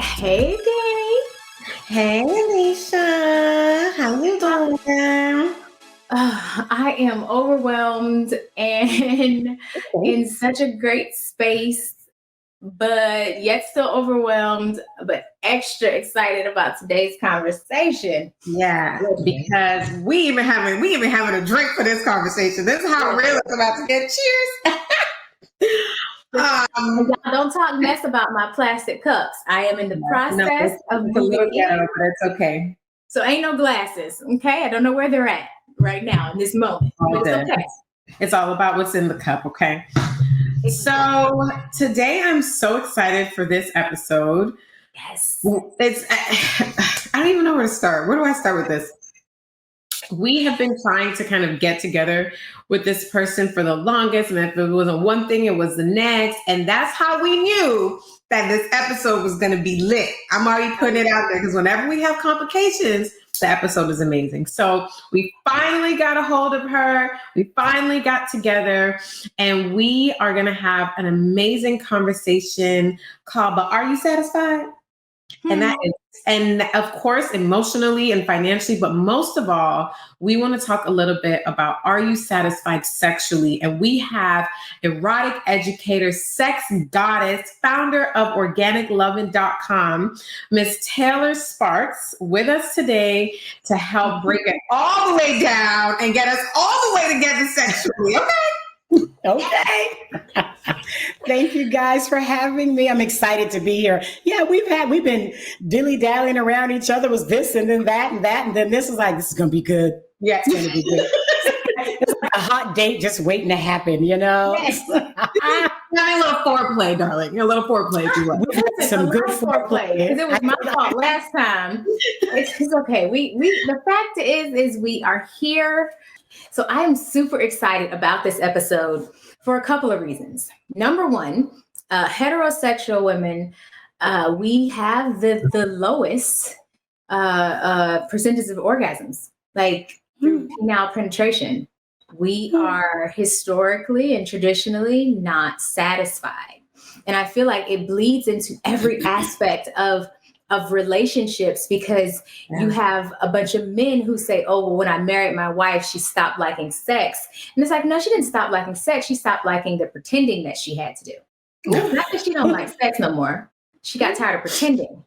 Hey, Danny. Hey, Alicia. How you doing? I am overwhelmed and in such a great space, but yet still overwhelmed, but extra excited about today's conversation. Yeah, because we even having a drink for this conversation. This is how real it's about to get. Cheers. Y'all don't talk mess about my plastic cups. I am in the process of it's a little moving in. ghetto, but it's okay. So ain't no glasses, okay? I don't know where they're at right now in this moment, but it's okay. It's all about what's in the cup, okay? So today I'm so excited for this episode. Yes. I don't even know where to start. Where do I start with this? We have been trying to kind of get together with this person for the longest. And if it wasn't one thing, it was the next. And that's how we knew that this episode was going to be lit. I'm already putting it out there because whenever we have complications, the episode is amazing. So we finally got a hold of her. We finally got together and we are going to have an amazing conversation called, But Are You Satisfied? And that is, and of course, emotionally and financially, but most of all, we want to talk a little bit about, are you satisfied sexually? And we have erotic educator, sex goddess, founder of organicloven.com, Miss Taylor Sparks, with us today to help break it all the way down and get us all the way together sexually. Okay. Okay. Thank you guys for having me. I'm excited to be here. Yeah, we've been dilly-dallying around each other. It was this and then that and that. And then this is like, this is going to be good. Yeah, it's going to be good. It's like a hot date just waiting to happen, you know? Yes. A little foreplay, darling. A little foreplay, if you will. We've had some good foreplay. Because it was my fault last time. It's okay. The fact is we are here. So I am super excited about this episode for a couple of reasons. Number one, heterosexual women, we have the lowest percentage of orgasms, like through penile penetration. We are historically and traditionally not satisfied. And I feel like it bleeds into every aspect of relationships because you have a bunch of men who say, oh, well, when I married my wife, she stopped liking sex. And it's like, no, she didn't stop liking sex. She stopped liking the pretending that she had to do. Not that she don't like sex no more. She got tired of pretending.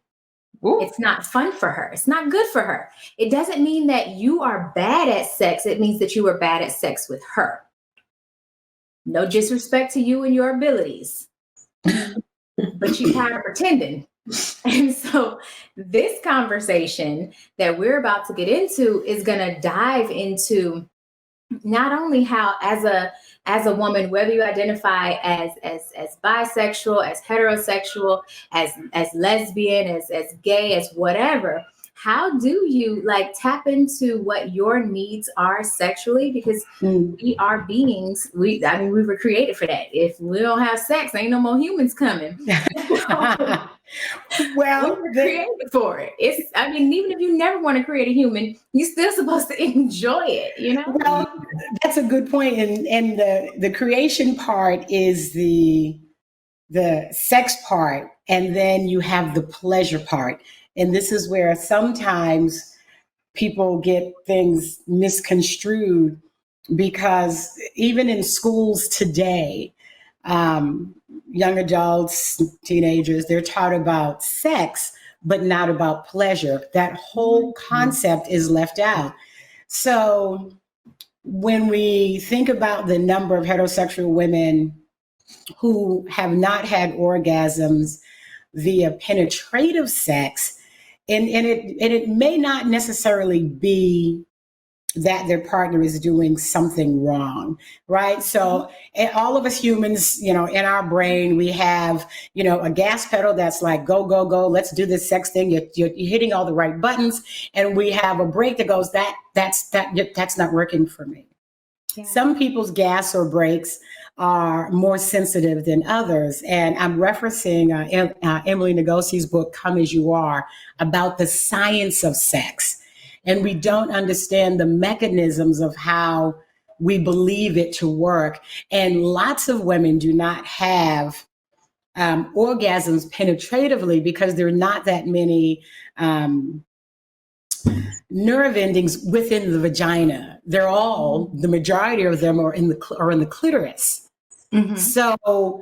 Ooh. It's not fun for her. It's not good for her. It doesn't mean that you are bad at sex. It means that you were bad at sex with her. No disrespect to you and your abilities. But she's tired of pretending. And so this conversation that we're about to get into is going to dive into not only how as a woman, whether you identify as bisexual, as heterosexual, as lesbian, as gay, as whatever, how do you like tap into what your needs are sexually? Because we are beings. We were created for that. If we don't have sex, ain't no more humans coming. Well, we were created for it. Even if you never want to create a human, you're still supposed to enjoy it, you know? Well, that's a good point. And the creation part is the sex part, and then you have the pleasure part. And this is where sometimes people get things misconstrued because even in schools today, young adults, teenagers, they're taught about sex, but not about pleasure. That whole concept is left out. So when we think about the number of heterosexual women who have not had orgasms via penetrative sex, and it may not necessarily be that their partner is doing something wrong, right? So all of us humans, in our brain, we have, a gas pedal that's like, go, go, go, let's do this sex thing. You're hitting all the right buttons. And we have a brake that goes, that's not working for me. Yeah. Some people's gas or brakes are more sensitive than others. And I'm referencing Emily Nagosi's book, Come As You Are, about the science of sex. And we don't understand the mechanisms of how we believe it to work. And lots of women do not have orgasms penetratively because there are not that many nerve endings within the vagina. They're all, the majority of them are in the clitoris. Mm-hmm. So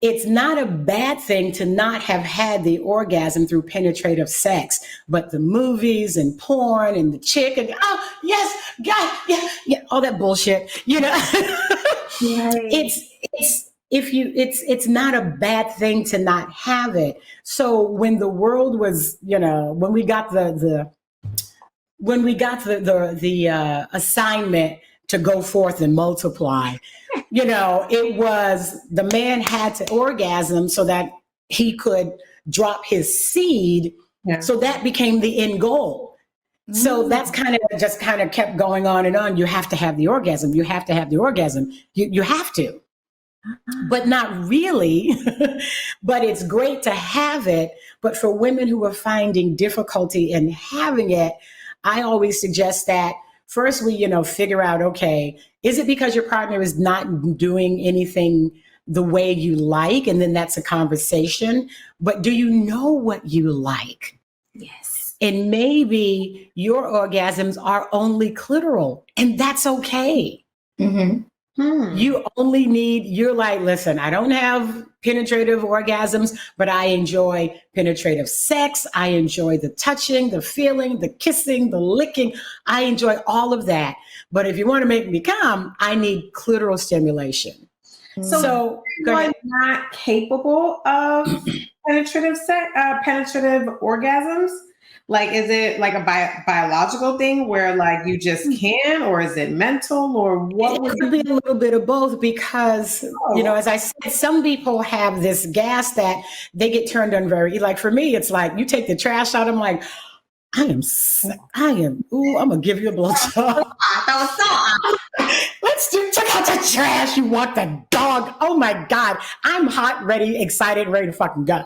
it's not a bad thing to not have had the orgasm through penetrative sex, but the movies and porn and the chick and oh yes, God, yeah, all that bullshit, you know. Right. It's not a bad thing to not have it. So when the world was, you know, when we got the assignment to go forth and multiply, you know, it was the man had to orgasm so that he could drop his seed. Yeah. So that became the end goal. So that's kind of kept going on and on. You have to have the orgasm. You have to have the orgasm. You have to, but not really. But it's great to have it. But for women who are finding difficulty in having it, I always suggest that first we, figure out, okay, is it because your partner is not doing anything the way you like? And then that's a conversation. But do you know what you like? Yes. And maybe your orgasms are only clitoral, and that's okay. Mm-hmm. You're like, listen, I don't have penetrative orgasms, but I enjoy penetrative sex. I enjoy the touching, the feeling, the kissing, the licking. I enjoy all of that. But if you want to make me come, I need clitoral stimulation. So you're not capable of penetrative orgasms? Like, is it like a biological thing where like you just can, or is it mental, or what? It could be a little bit of both because, as I said, some people have this gas that they get turned on like for me, it's like you take the trash out. I'm like, I'm going to give you a blowjob. Check out the trash. You want the dog. Oh my God. I'm hot, ready, excited, ready to fucking go.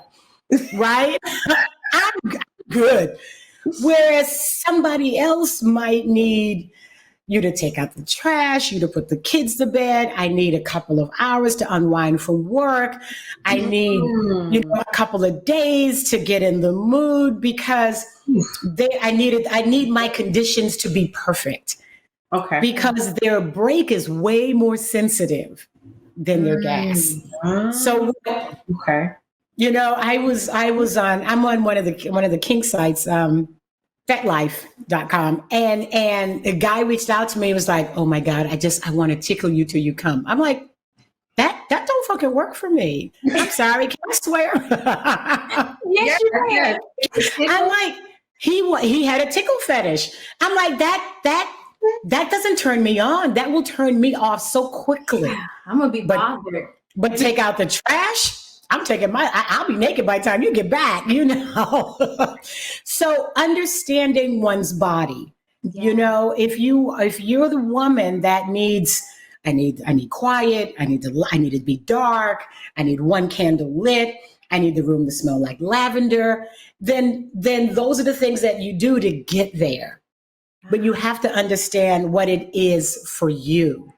Right? I'm good. Whereas somebody else might need you to take out the trash, you to put the kids to bed. I need a couple of hours to unwind from work. I need, a couple of days to get in the mood because I need my conditions to be perfect. Okay. Because their break is way more sensitive than their gas. So okay. I'm on one of the kink sites, FetLife.com, and a guy reached out to me and was like, oh my God, I want to tickle you till you come. I'm like, that don't fucking work for me. I'm sorry, can I swear? Yes, you can. I'm like, he had a tickle fetish. I'm like, that doesn't turn me on. That will turn me off so quickly. I'm gonna be bothered. But take out the trash. I'm taking I'll be naked by the time you get back, So understanding one's body, if you're the woman that needs, I need quiet. I need it to be dark. I need one candle lit. I need the room to smell like lavender. Then those are the things that you do to get there. But you have to understand what it is for you.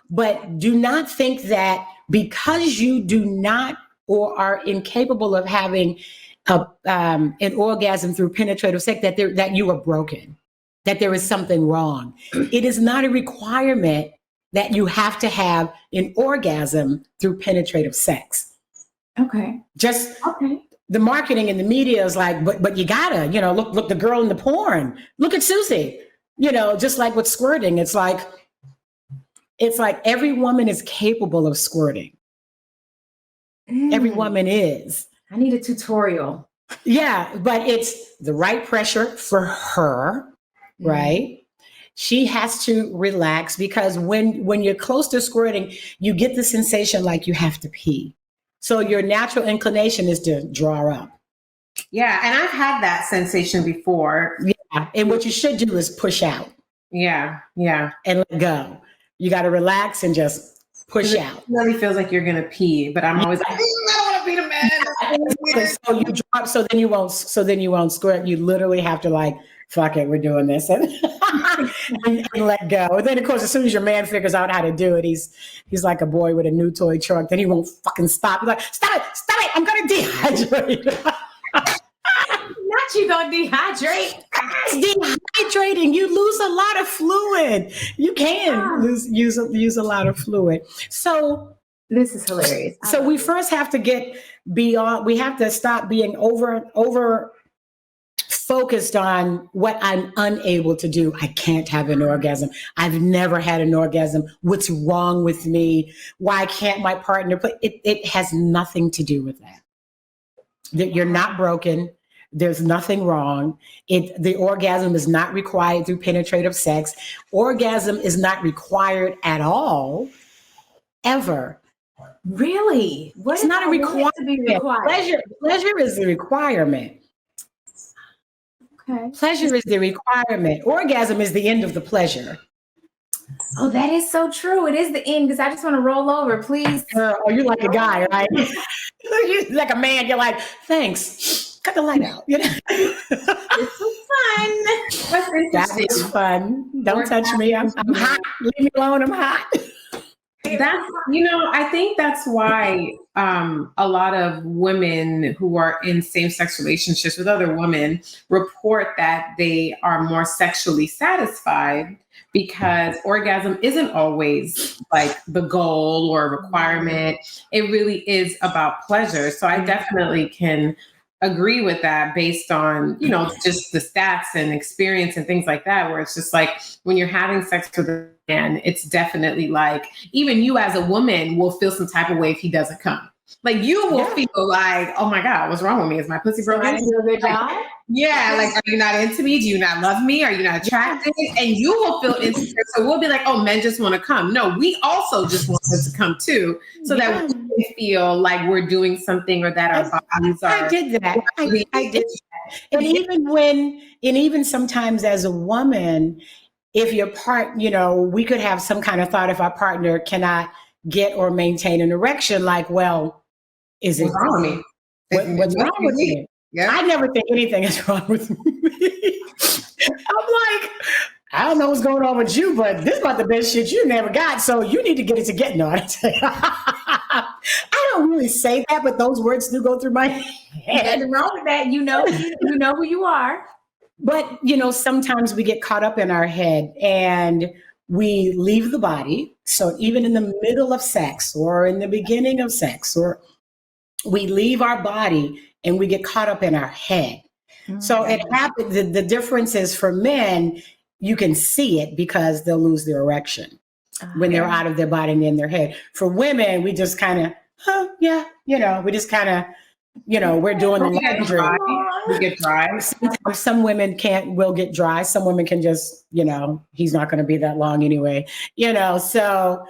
But do not think that because you do not or are incapable of having an orgasm through penetrative sex that you are broken, that there is something wrong. It is not a requirement that you have to have an orgasm through penetrative sex. Okay. The marketing and the media is like, but you gotta, look the girl in the porn. Look at Susie. Just like with squirting, it's like every woman is capable of squirting. Every woman is. I need a tutorial. Yeah, but it's the right pressure for her, right? She has to relax because when you're close to squirting, you get the sensation like you have to pee. So your natural inclination is to draw up. Yeah, and I've had that sensation before. Yeah, and what you should do is push out. Yeah. And let go. You got to relax and just push out. It really feels like you're gonna pee, but I'm always like, I don't want to pee the bed. So you drop, so then you won't squirt. You literally have to like fuck it, we're doing this, and, and let go. And then, of course, as soon as your man figures out how to do it, he's like a boy with a new toy truck. Then he won't fucking stop. He's like, stop it, I'm gonna dehydrate. Not you gonna dehydrate. It's dehydrating. You lose a lot of fluid. You can use a lot of fluid. So this is hilarious. So we first have to get beyond. We have to stop being over focused on what I'm unable to do. I can't have an orgasm. I've never had an orgasm. What's wrong with me? Why can't my partner? But it has nothing to do with that. You're not broken. There's nothing wrong. The orgasm is not required through penetrative sex. Orgasm is not required at all, ever. Really? It's not a requirement. Pleasure is the requirement. Okay. Pleasure is the requirement. Orgasm is the end of the pleasure. Oh, that is so true. It is the end because I just want to roll over, please. Oh, you're like a guy, right? You're like a man. You're like, thanks. Cut the light out. You know? This was fun. That's interesting. That was fun. Don't touch me. I'm hot. Leave me alone. I'm hot. I think that's why a lot of women who are in same-sex relationships with other women report that they are more sexually satisfied, because orgasm isn't always like the goal or a requirement. It really is about pleasure. So I definitely can agree with that based on, just the stats and experience and things like that, where it's just like when you're having sex with a man, it's definitely like, even you as a woman will feel some type of way if he doesn't come. Like you will feel like, oh my God, what's wrong with me? Is my pussy broken? I didn't do a good job. Yeah, like, are you not into me? Do you not love me? Are you not attracted? And you will feel insecure. So we'll be like, oh, men just want to come. No, we also just want them to come too, so that we can feel like we're doing something, or that our bodies are. I did that. I did that. And even sometimes as a woman, if your we could have some kind of thought if our partner cannot get or maintain an erection, like, well, is it wrong with me? What's wrong with me? Yeah. I never think anything is wrong with me. I'm like, I don't know what's going on with you, but this is about the best shit you never got. So you need to get it together. No, I don't really say that, but those words do go through my head. Nothing wrong with that. You know who you are. But, sometimes we get caught up in our head and we leave the body. So even in the middle of sex or in the beginning of sex, or we leave our body and we get caught up in our head. Mm-hmm. So it happens. The difference is, for men, you can see it because they'll lose their erection when they're out of their body and in their head. For women, we just kind of, we just kind of, we're doing the laundry. We get dry. Some women will get dry. Some women can just, he's not going to be that long anyway, so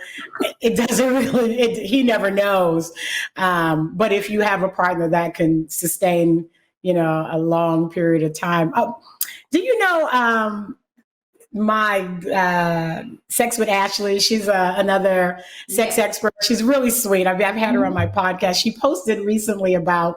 it doesn't really, he never knows. But if you have a partner that can sustain, a long period of time. Do you know, my Sex with Ashley? She's another sex expert. She's really sweet. I've had her on my podcast. She posted recently about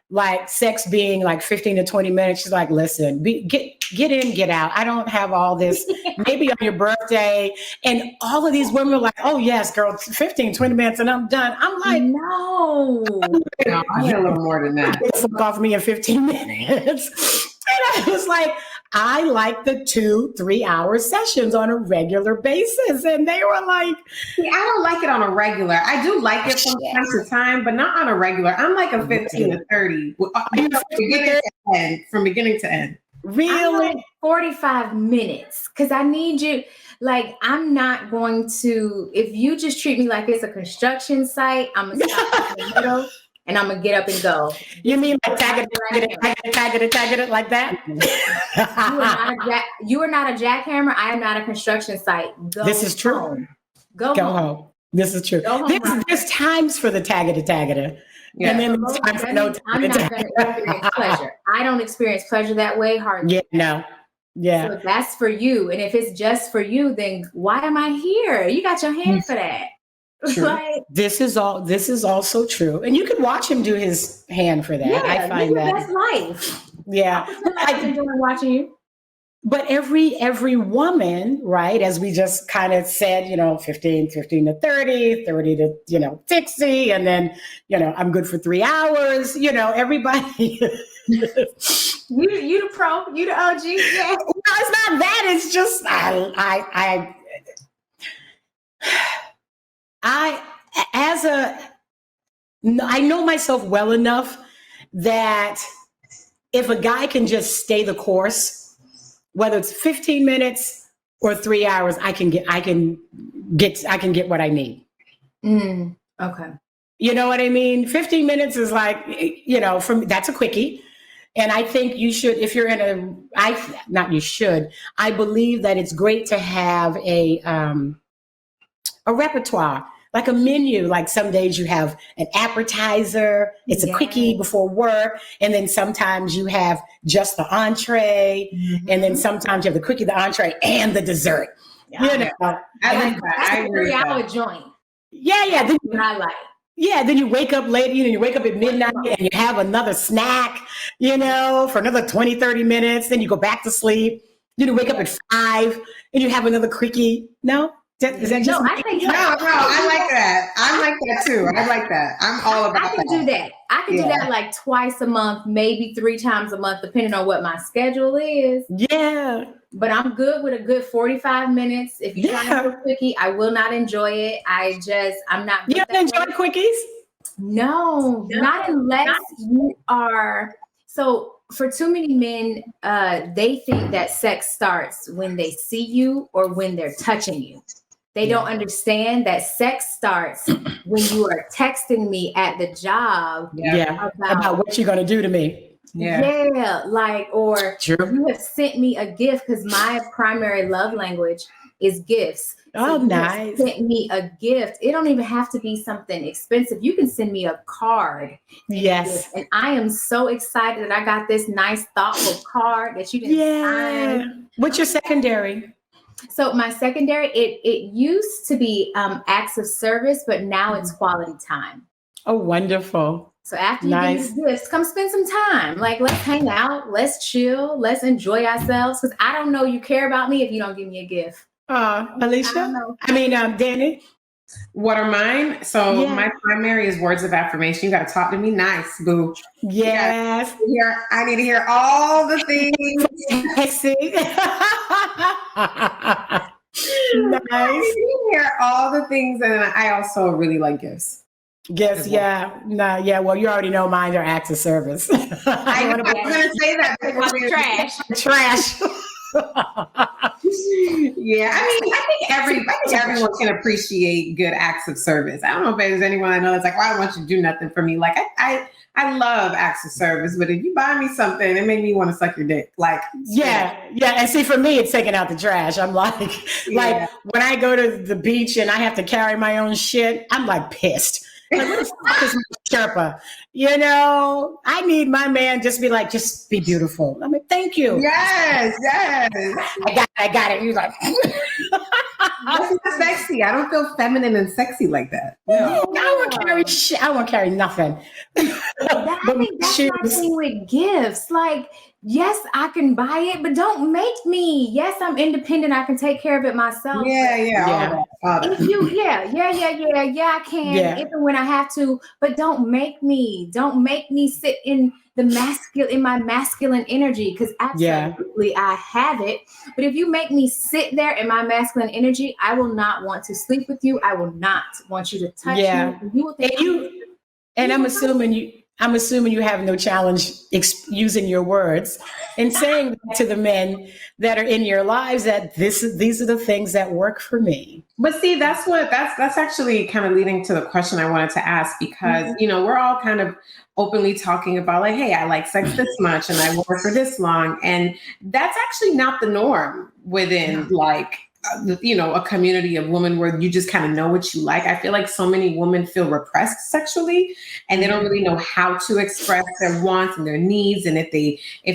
like sex being like 15 to 20 minutes. She's like, listen, get in, get out. I don't have all this, maybe on your birthday. And all of these women are like, oh yes, girl, 15, 20 minutes and I'm done. I'm like, no, I need a little more than that. Fuck off me in 15 minutes. And I was like, I like the 2-3 hour sessions on a regular basis. And they were like, see, I don't like it on a regular. I do like it from time to time, but not on a regular. I'm like a 15 to 30 from beginning to end. Really? Like 45 minutes. Cause I need you. Like, I'm not going to, if you just treat me like it's a construction site, I'm going to stop in the middle. And I'm gonna get up and go. You mean like tag it like that? You are not a jackhammer. I am not a construction site. This is true. Home. Go home. This is true. There's times for the tag it. Yeah. And then there's time for no tag I'm not gonna experience pleasure. I don't experience pleasure that way hardly. Yeah, no. Yeah. So that's for you. And if it's just for you, then why am I here? You got your hand for that. Like, this is also true, and you can watch him do his hand for that. Yeah, I find that that's life. Yeah, I enjoy watching you. but every woman, right, as we just kind of said, 15 to 30 to, 60, and then, I'm good for 3 hours, everybody. You the pro, you the OG. Yeah. No, it's not that. It's just I know myself well enough that if a guy can just stay the course, whether it's 15 minutes or 3 hours, I can get what I need. Okay. You know what I mean? 15 minutes is like, for me, that's a quickie. And I think you should, if you're I believe that it's great to have a repertoire, like a menu. Like some days you have an appetizer, it's a quickie before work. And then sometimes you have just the entree. And then sometimes you have the quickie, the entree, and the dessert. I like that. That's a 3-hour joint. Yeah. That's what I like. Yeah, then you wake up late, you wake up at midnight and you have another snack, for another 20, 30 minutes. Then you go back to sleep. You wake up at 5 and you have another quickie. No? Is that just I think No, I like that. I like that too. I like that. I'm all about I can do that. I can do that like twice a month, maybe 3 times a month, depending on what my schedule is. Yeah. But I'm good with a good 45 minutes. If you're trying to do a quickie, I will not enjoy it. I'm not. You don't enjoy quickies? No, not unless you are. So for too many men, they think that sex starts when they see you or when they're touching you. They don't understand that sex starts when you are texting me at the job about what you're going to do to me. Or you have sent me a gift, because my primary love language is gifts. So nice. Sent me a gift. It don't even have to be something expensive. You can send me a card. Yes. And I am so excited that I got this nice, thoughtful card that you didn't sign. What's your secondary? So my secondary, it used to be acts of service, but now it's quality time. Oh, wonderful. So after you give me gifts, come spend some time. Like, let's hang out, let's chill, let's enjoy ourselves. Because I don't know you care about me if you don't give me a gift. Alicia? Danny? What are mine? So my primary is words of affirmation. You got to talk to me nice, boo. Yes. I need to hear all the things. I see. Nice. I need to hear all the things. And I also really like gifts. Yes, well, you already know mine are acts of service. I'm going to say that. Trash. I think everyone can appreciate good acts of service. I don't know if there's anyone I know that's like, well, I don't want you to do nothing for me. Like, I love acts of service, but if you buy me something, it made me want to suck your dick. Like, and see, for me, it's taking out the trash. I'm like when I go to the beach and I have to carry my own shit, I'm like pissed. Like, what the fuck is my Sherpa? I need my man just be beautiful. I'm like, thank you. Yes. I got it. He's like, that's not sexy. I don't feel feminine and sexy like that. No. I won't carry shit. I won't carry nothing. I think that's my thing with gifts. Like, yes, I can buy it, but don't make me. Yes, I'm independent. I can take care of it myself. Yeah. If you, I can, even when I have to. But don't make me. Don't make me sit in my masculine energy, because absolutely I have it. But if you make me sit there in my masculine energy, I will not want to sleep with you. I will not want you to touch me. You will think I'm assuming you have no challenge using your words and saying to the men that are in your lives that these are the things that work for me. But see, that's actually kind of leading to the question I wanted to ask, because we're all kind of openly talking about like, hey, I like sex this much and I work for this long, and that's actually not the norm within a community of women where you just kind of know what you like. I feel like so many women feel repressed sexually, and they don't really know how to express their wants and their needs, and if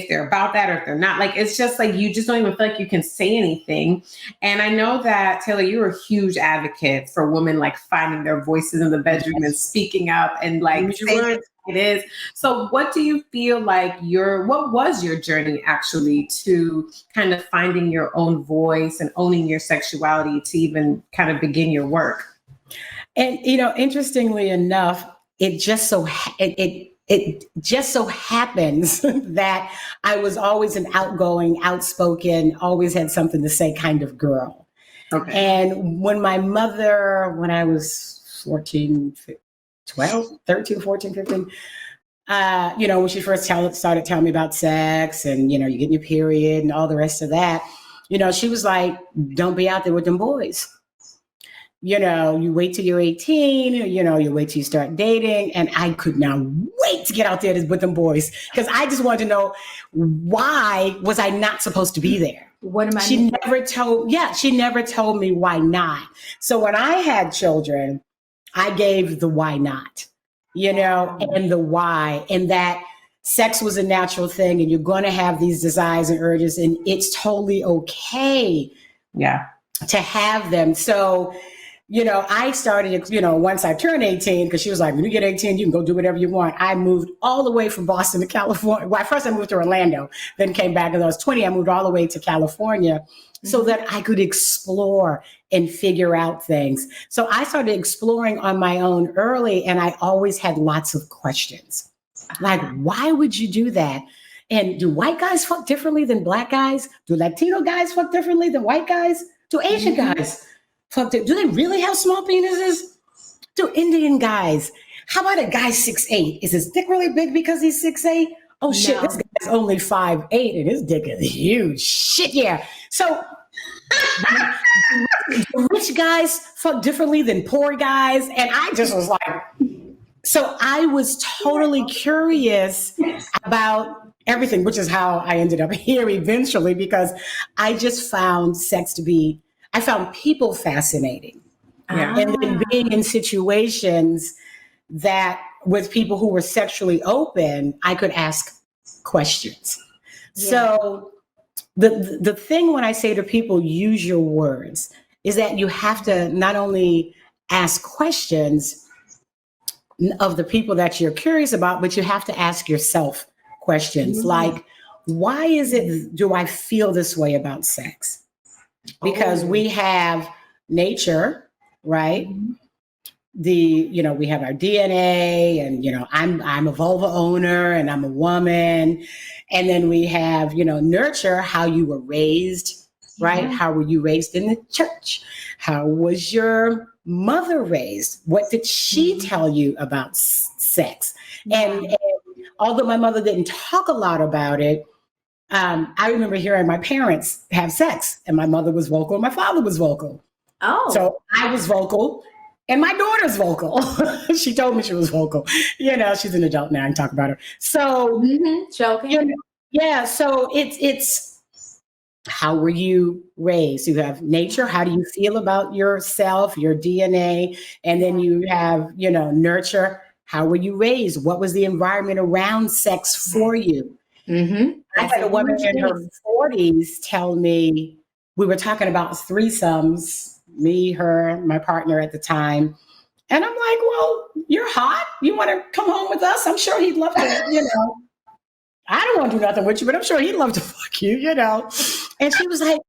they're about that or if they're not. Like, it's just like you just don't even feel like you can say anything. And I know that, Taylor, you're a huge advocate for women like finding their voices in the bedroom and speaking up and like it is. So what do you feel like what was your journey actually to kind of finding your own voice and owning your sexuality to even kind of begin your work? And interestingly enough, it just so happens that I was always an outgoing, outspoken, always had something to say kind of girl. Okay. And when I was 13, 14, 15, when she first started telling me about sex and, you're getting your period and all the rest of that, she was like, don't be out there with them boys. You wait till you're 18, you wait till you start dating. And I could not wait to get out there with them boys because I just wanted to know, why was I not supposed to be there? What am I? She never told me why not. So when I had children, I gave the why not, and the why, and that sex was a natural thing and you're going to have these desires and urges and it's totally okay to have them. So, I started, once I turned 18, because she was like, when you get 18, you can go do whatever you want. I moved all the way from Boston to California. Well, first I moved to Orlando, then came back. As I was 20, I moved all the way to California so that I could explore and figure out things. So I started exploring on my own early, and I always had lots of questions. Like, why would you do that? And do white guys fuck differently than black guys? Do Latino guys fuck differently than white guys? Do Asian guys? Do they really have small penises? Do Indian guys? How about a guy 6'8"? Is his dick really big because he's 6'8"? Oh shit, no. This guy's only 5'8" and his dick is huge. Shit, yeah. So rich guys fuck differently than poor guys. And I just was like, so I was totally curious about everything, which is how I ended up here eventually, because I just found I found people fascinating. Yeah. And then being in situations that with people who were sexually open, I could ask questions. Yeah. So the thing when I say to people, use your words, is that you have to not only ask questions of the people that you're curious about, but you have to ask yourself questions like, why do I feel this way about sex? Because we have nature, right? We have our DNA, and I'm a vulva owner and I'm a woman. And then we have, nurture, how you were raised, right? Yeah. How were you raised in the church? How was your mother raised? What did she tell you about sex? Yeah. And although my mother didn't talk a lot about it, I remember hearing my parents have sex, and my mother was vocal and my father was vocal. Oh. So I was vocal and my daughter's vocal. She told me she was vocal. She's an adult now and talk about her. So, joking. So it's how were you raised? You have nature. How do you feel about yourself, your DNA? And then you have, nurture. How were you raised? What was the environment around sex for you? Mm-hmm. I had a woman in her 40s tell me, we were talking about threesomes, me, her, my partner at the time. And I'm like, well, you're hot. You want to come home with us? I'm sure he'd love to, I don't want to do nothing with you, but I'm sure he'd love to fuck you, And she was like,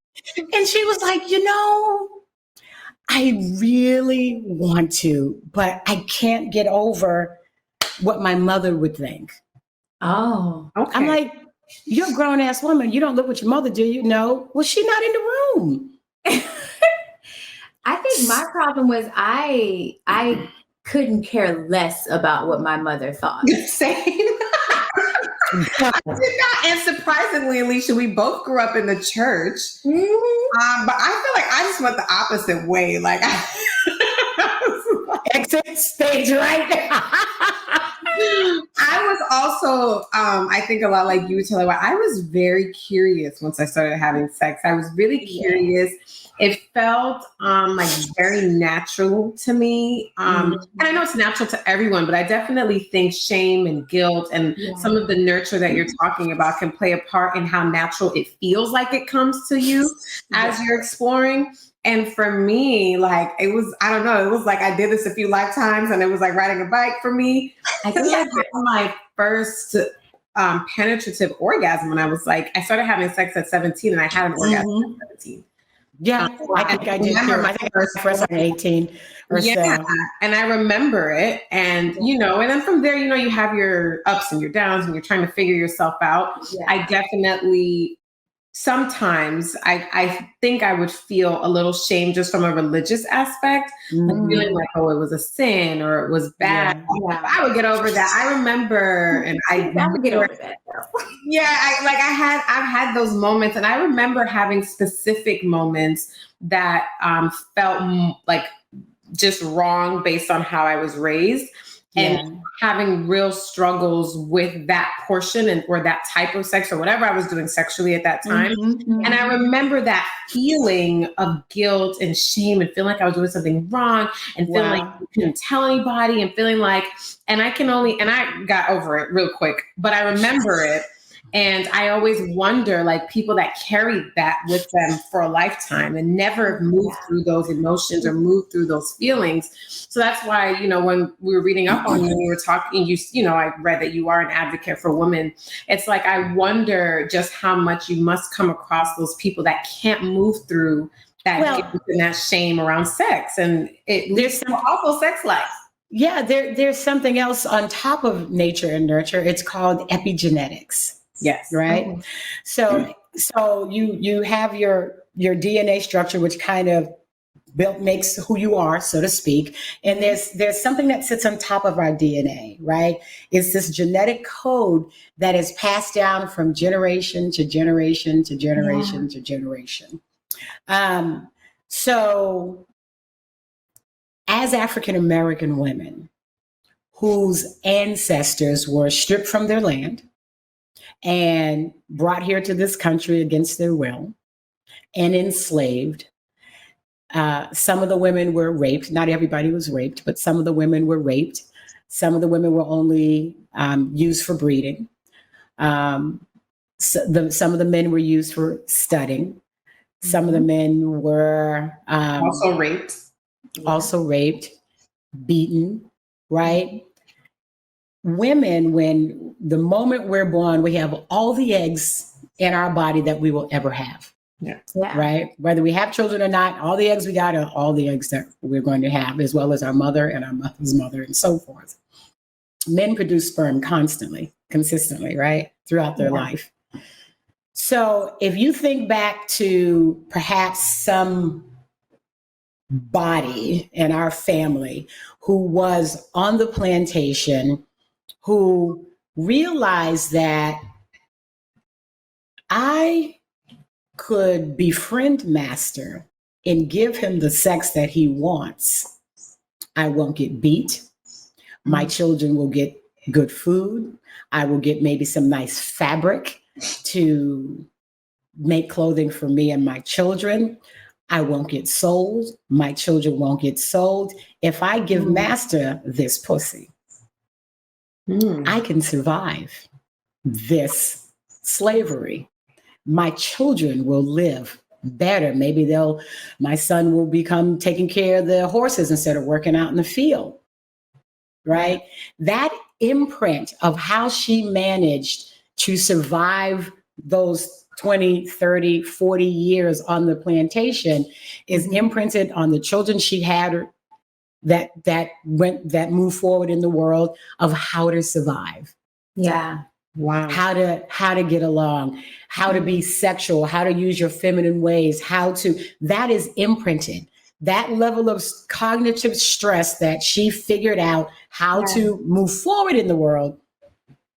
I really want to, but I can't get over what my mother would think. Oh, okay. I'm like, you're a grown ass woman. You don't look what your mother do. You know, well, she's not in the room. I think my problem was I couldn't care less about what my mother thought. Same. I did not, and surprisingly, Alicia, we both grew up in the church. Mm-hmm. But I feel like I just went the opposite way. Like, exit stage right. I was also, I think a lot like you, Taylor. I was very curious once I started having sex. I was really curious. It felt like very natural to me. And I know it's natural to everyone, but I definitely think shame and guilt and some of the nurture that you're talking about can play a part in how natural it feels like it comes to you as you're exploring. And for me, like, it was, I don't know, it was like I did this a few lifetimes and it was like riding a bike for me. I think I had my first penetrative orgasm when I started having sex at 17 and I had an orgasm at 17. Yeah, I think I did too. I think I was first on 18 or so. And I remember it. And, and then from there, you have your ups and your downs and you're trying to figure yourself out. Yeah. I definitely, sometimes I think I would feel a little shame just from a religious aspect, feeling like, oh, it was a sin or it was bad. Yeah. I would get over that. I remember, and I would get over that. I've had those moments, and I remember having specific moments that felt like just wrong based on how I was raised. And having real struggles with that portion or that type of sex or whatever I was doing sexually at that time. And I remember that feeling of guilt and shame and feeling like I was doing something wrong and feeling like I couldn't tell anybody and feeling like, and I got over it real quick, but I remember it. And I always wonder, like, people that carried that with them for a lifetime and never moved through those emotions or moved through those feelings. So that's why, when we were reading up on you, we were talking, I read that you are an advocate for women. It's like, I wonder just how much you must come across those people that can't move through that guilt and that shame around sex. And there's some awful sex life. Yeah, there's something else on top of nature and nurture. It's called epigenetics. Yes. Right. Mm-hmm. So you have your DNA structure, which kind of makes who you are, so to speak. And there's something that sits on top of our DNA, right? It's this genetic code that is passed down from generation to generation to generation to generation. So as African American women whose ancestors were stripped from their land and brought here to this country against their will and enslaved. Some of the women were raped. Not everybody was raped, but some of the women were raped. Some of the women were only used for breeding. Some of the men were used for studying. Some of the men were also raped, beaten, right? Women, when the moment we're born, we have all the eggs in our body that we will ever have. Yeah. Right? Whether we have children or not, all the eggs we got are all the eggs that we're going to have, as well as our mother and our mother's mother and so forth. Men produce sperm consistently, right? Throughout their life. So if you think back to perhaps some body in our family who was on the plantation, who realized that I could befriend master and give him the sex that he wants, I won't get beat. My children will get good food. I will get maybe some nice fabric to make clothing for me and my children. I won't get sold. My children won't get sold. If I give master this pussy, I can survive this slavery. My children will live better. Maybe my son will become taking care of the horses instead of working out in the field, right? That imprint of how she managed to survive those 20, 30, 40 years on the plantation is imprinted on the children she had that moved forward in the world of how to survive. Yeah. Wow. How to get along, how to be sexual, how to use your feminine ways, that is imprinted. That level of cognitive stress that she figured out how to move forward in the world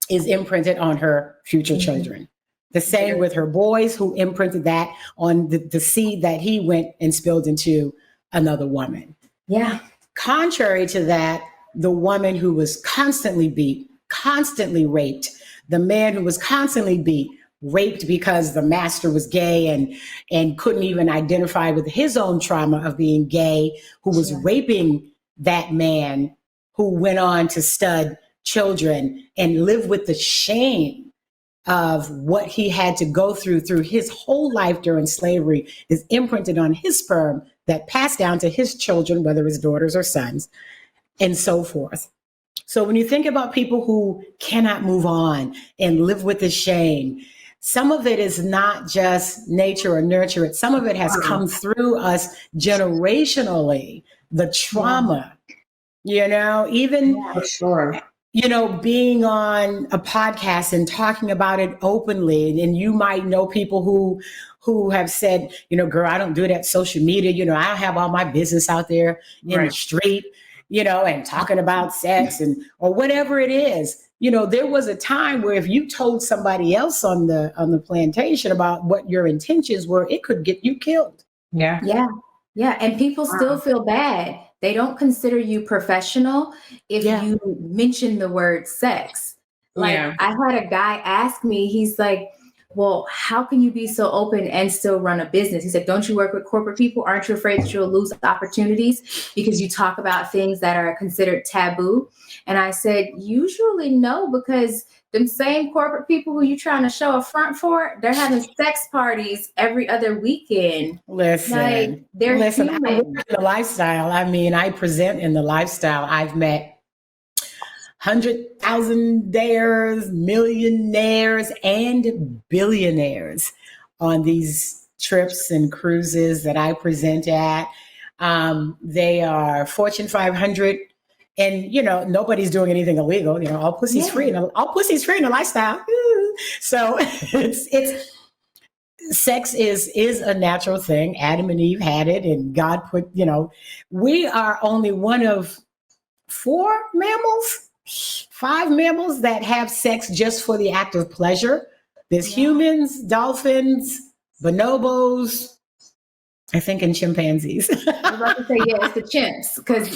is imprinted on her future children. The same with her boys, who imprinted that on the seed that he went and spilled into another woman. Yeah. Contrary to that, the woman who was constantly beat, constantly raped, the man who was constantly beat, raped because the master was gay and couldn't even identify with his own trauma of being gay, who was raping that man who went on to stud children and live with the shame of what he had to go through his whole life during slavery is imprinted on his sperm that passed down to his children, whether his daughters or sons, and so forth. So when you think about people who cannot move on and live with the shame, some of it is not just nature or nurture. Some of it has come through us generationally, the trauma, even, For sure. being on a podcast and talking about it openly. And you might know people who have said, girl, I don't do that social media. I have all my business out there in the street, and talking about sex or whatever it is. There was a time where if you told somebody else on the plantation about what your intentions were, it could get you killed. Yeah. Yeah. Yeah. And people still feel bad. They don't consider you professional if you mention the word sex. Like I had a guy ask me, he's like, well, how can you be so open and still run a business? He said, don't you work with corporate people? Aren't you afraid that you'll lose opportunities because you talk about things that are considered taboo? And I said, usually no, because them same corporate people who you trying to show a front for, they're having sex parties every other weekend. Listen, they're human. I work in the lifestyle. I present in the lifestyle. I've met 100,000-daires, millionaires, and billionaires on these trips and cruises that I present at. They are Fortune 500, and nobody's doing anything illegal. All pussy's free, and all pussy's free in the lifestyle. So it's sex is a natural thing. Adam and Eve had it, and God put. We are only one of 5 mammals that have sex just for the act of pleasure. There's humans, dolphins, bonobos, I think, and chimpanzees. I was about to say, it's the chimps, because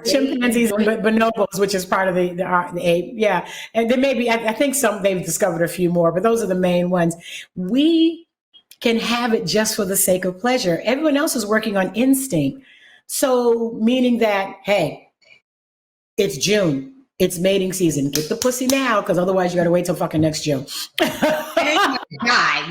chimpanzees and bonobos, which is part of the ape. Yeah, and there may be, I think they've discovered a few more, but those are the main ones. We can have it just for the sake of pleasure. Everyone else is working on instinct. So meaning that, hey, it's June. It's mating season. Get the pussy now, because otherwise you got to wait till fucking next June.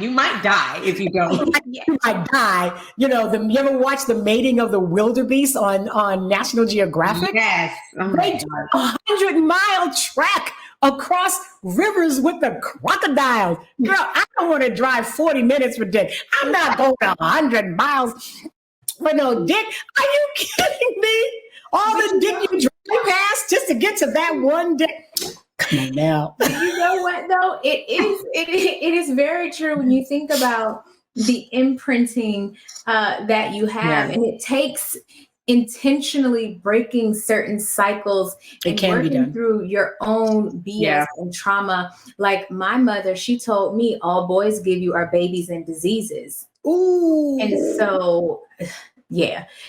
You might die if you don't. You might die. You ever watch the mating of the wildebeest on National Geographic? Yes. Oh they do a 100-mile trek across rivers with the crocodiles. Girl, I don't want to drive 40 minutes for dick. I'm not going 100 miles for no dick. Are you kidding me? All the dick you drive past just to get to that one dick. Come on now. You know what though? It is very true when you think about the imprinting that you have, and it takes intentionally breaking certain cycles and working through your own BS and trauma. Like my mother, she told me all boys give you are babies and diseases. Ooh. And so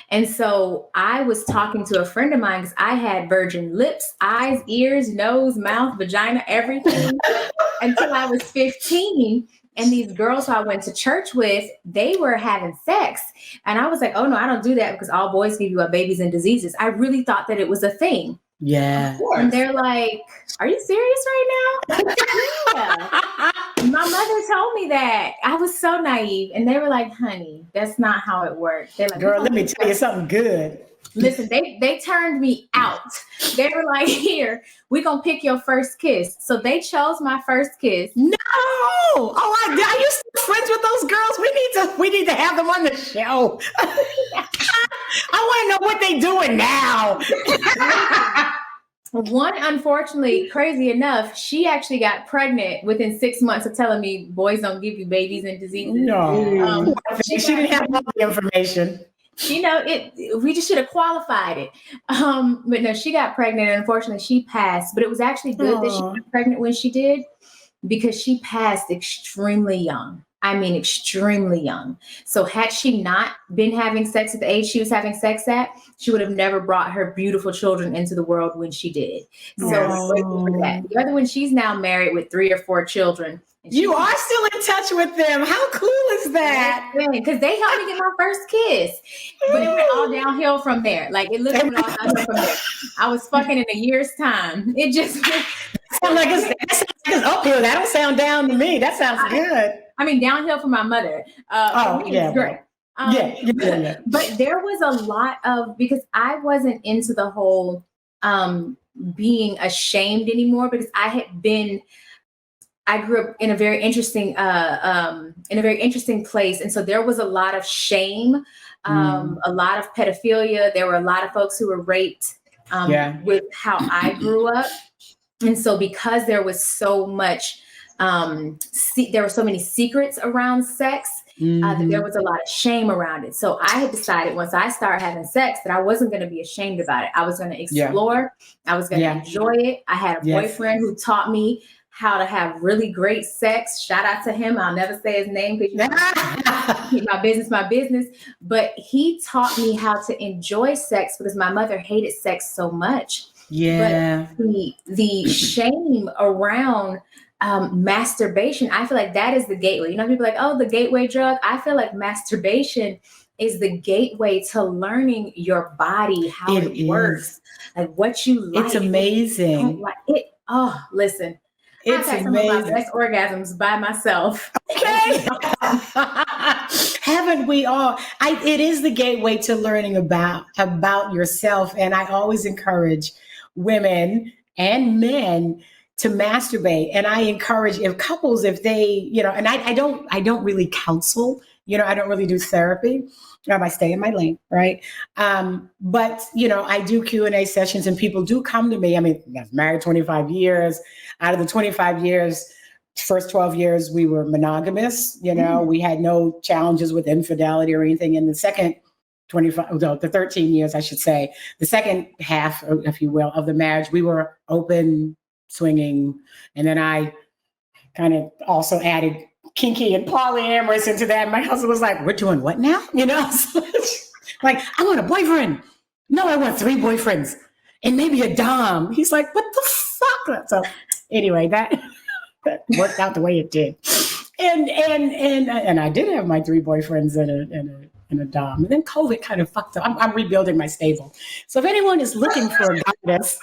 and so I was talking to a friend of mine because I had virgin lips, eyes, ears, nose, mouth, vagina, everything until I was 15. And these girls who I went to church with, they were having sex. And I was like, oh no, I don't do that because all boys give you babies and diseases. I really thought that it was a thing. Yeah. And they're like, are you serious right now? My mother told me that. I was so naive. And they were like, honey, that's not how it works. They're like, girl, let me tell you something good. Listen, they turned me out. They were like, here, we're going to pick your first kiss. So they chose my first kiss. No. Oh, are you still friends with those girls? We need to have them on the show. I want to know what they doing now. One, unfortunately, crazy enough, she actually got pregnant within 6 months of telling me boys don't give you babies and diseases. No. She didn't have all the information. We just should have qualified it. But no, she got pregnant and unfortunately she passed. But it was actually good that she got pregnant when she did, because she passed extremely young. I mean, extremely young. So had she not been having sex at the age she was having sex at, she would have never brought her beautiful children into the world when she did. So grateful for that. The other one, she's now married with 3 or 4 children. You are still in touch with them. How cool is that? Because they helped me get my first kiss. But it went all downhill from there. Like, it literally went all downhill from there. I was fucking in a year's time. It just sounds like it's uphill. That don't sound down to me. That sounds good. I mean, downhill for my mother. For me, it's great. But there was a lot of, because I wasn't into the whole being ashamed anymore, because I grew up in a very interesting place. And so there was a lot of shame, a lot of pedophilia. There were a lot of folks who were raped with how I grew up. And so because there was so much, there were so many secrets around sex, there was a lot of shame around it. So I had decided once I started having sex that I wasn't going to be ashamed about it. I was going to explore. I was going to enjoy it. I had a boyfriend who taught me how to have really great sex. Shout out to him. I'll never say his name because keep my business. But he taught me how to enjoy sex because my mother hated sex so much. Yeah. But the shame around masturbation, I feel like that is the gateway. You know, people are like, oh, the gateway drug. I feel like masturbation is the gateway to learning your body, how it works, like what you like. It's amazing. Like it. Oh, listen. It's I've had amazing. some of my best orgasms by myself. Okay. Haven't we all? It is the gateway to learning about yourself. And I always encourage women and men to masturbate. And I encourage couples, if they, you know, and I don't really counsel, you know, I don't really do therapy. I stay in my lane, right? But, you know, I do Q&A sessions and people do come to me. I mean, I was married 25 years. Out of the 25 years, first 12 years, we were monogamous. You know, we had no challenges with infidelity or anything. In the second 13 years, I should say, the second half, if you will, of the marriage, we were open, swinging. And then I kind of also added kinky and polyamorous into that. My husband was like, we're doing what now? You know, like, I want a boyfriend. No, I want 3 boyfriends and maybe a dom. He's like, what the fuck? So anyway, that worked out the way it did. And I did have my 3 boyfriends and a dom. And then COVID kind of fucked up. I'm rebuilding my stable. So if anyone is looking for a goddess,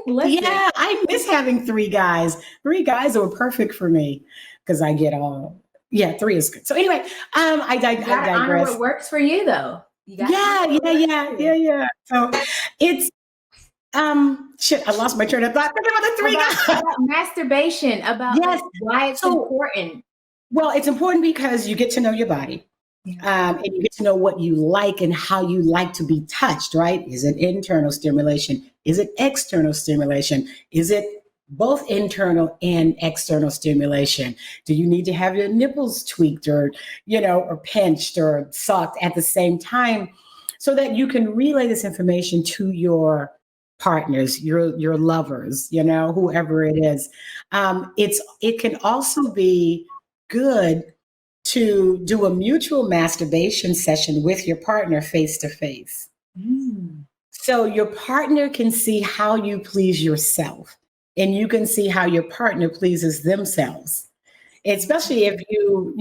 yeah, I miss having 3 guys. 3 guys were perfect for me because I get all. Yeah, 3 is good. So anyway, I digress. Honor what works for you, though. Yeah. So it's shit. I lost my train of thought. Think about the 3 guys. About masturbation. About why it's important. Well, it's important because you get to know your body. And you get to know what you like and how you like to be touched, right? Is it internal stimulation? Is it external stimulation? Is it both internal and external stimulation? Do you need to have your nipples tweaked or, you know, or pinched or sucked at the same time so that you can relay this information to your partners, your lovers, you know, whoever it is. It can also be good to do a mutual masturbation session with your partner face to face. So your partner can see how you please yourself and you can see how your partner pleases themselves. Especially if you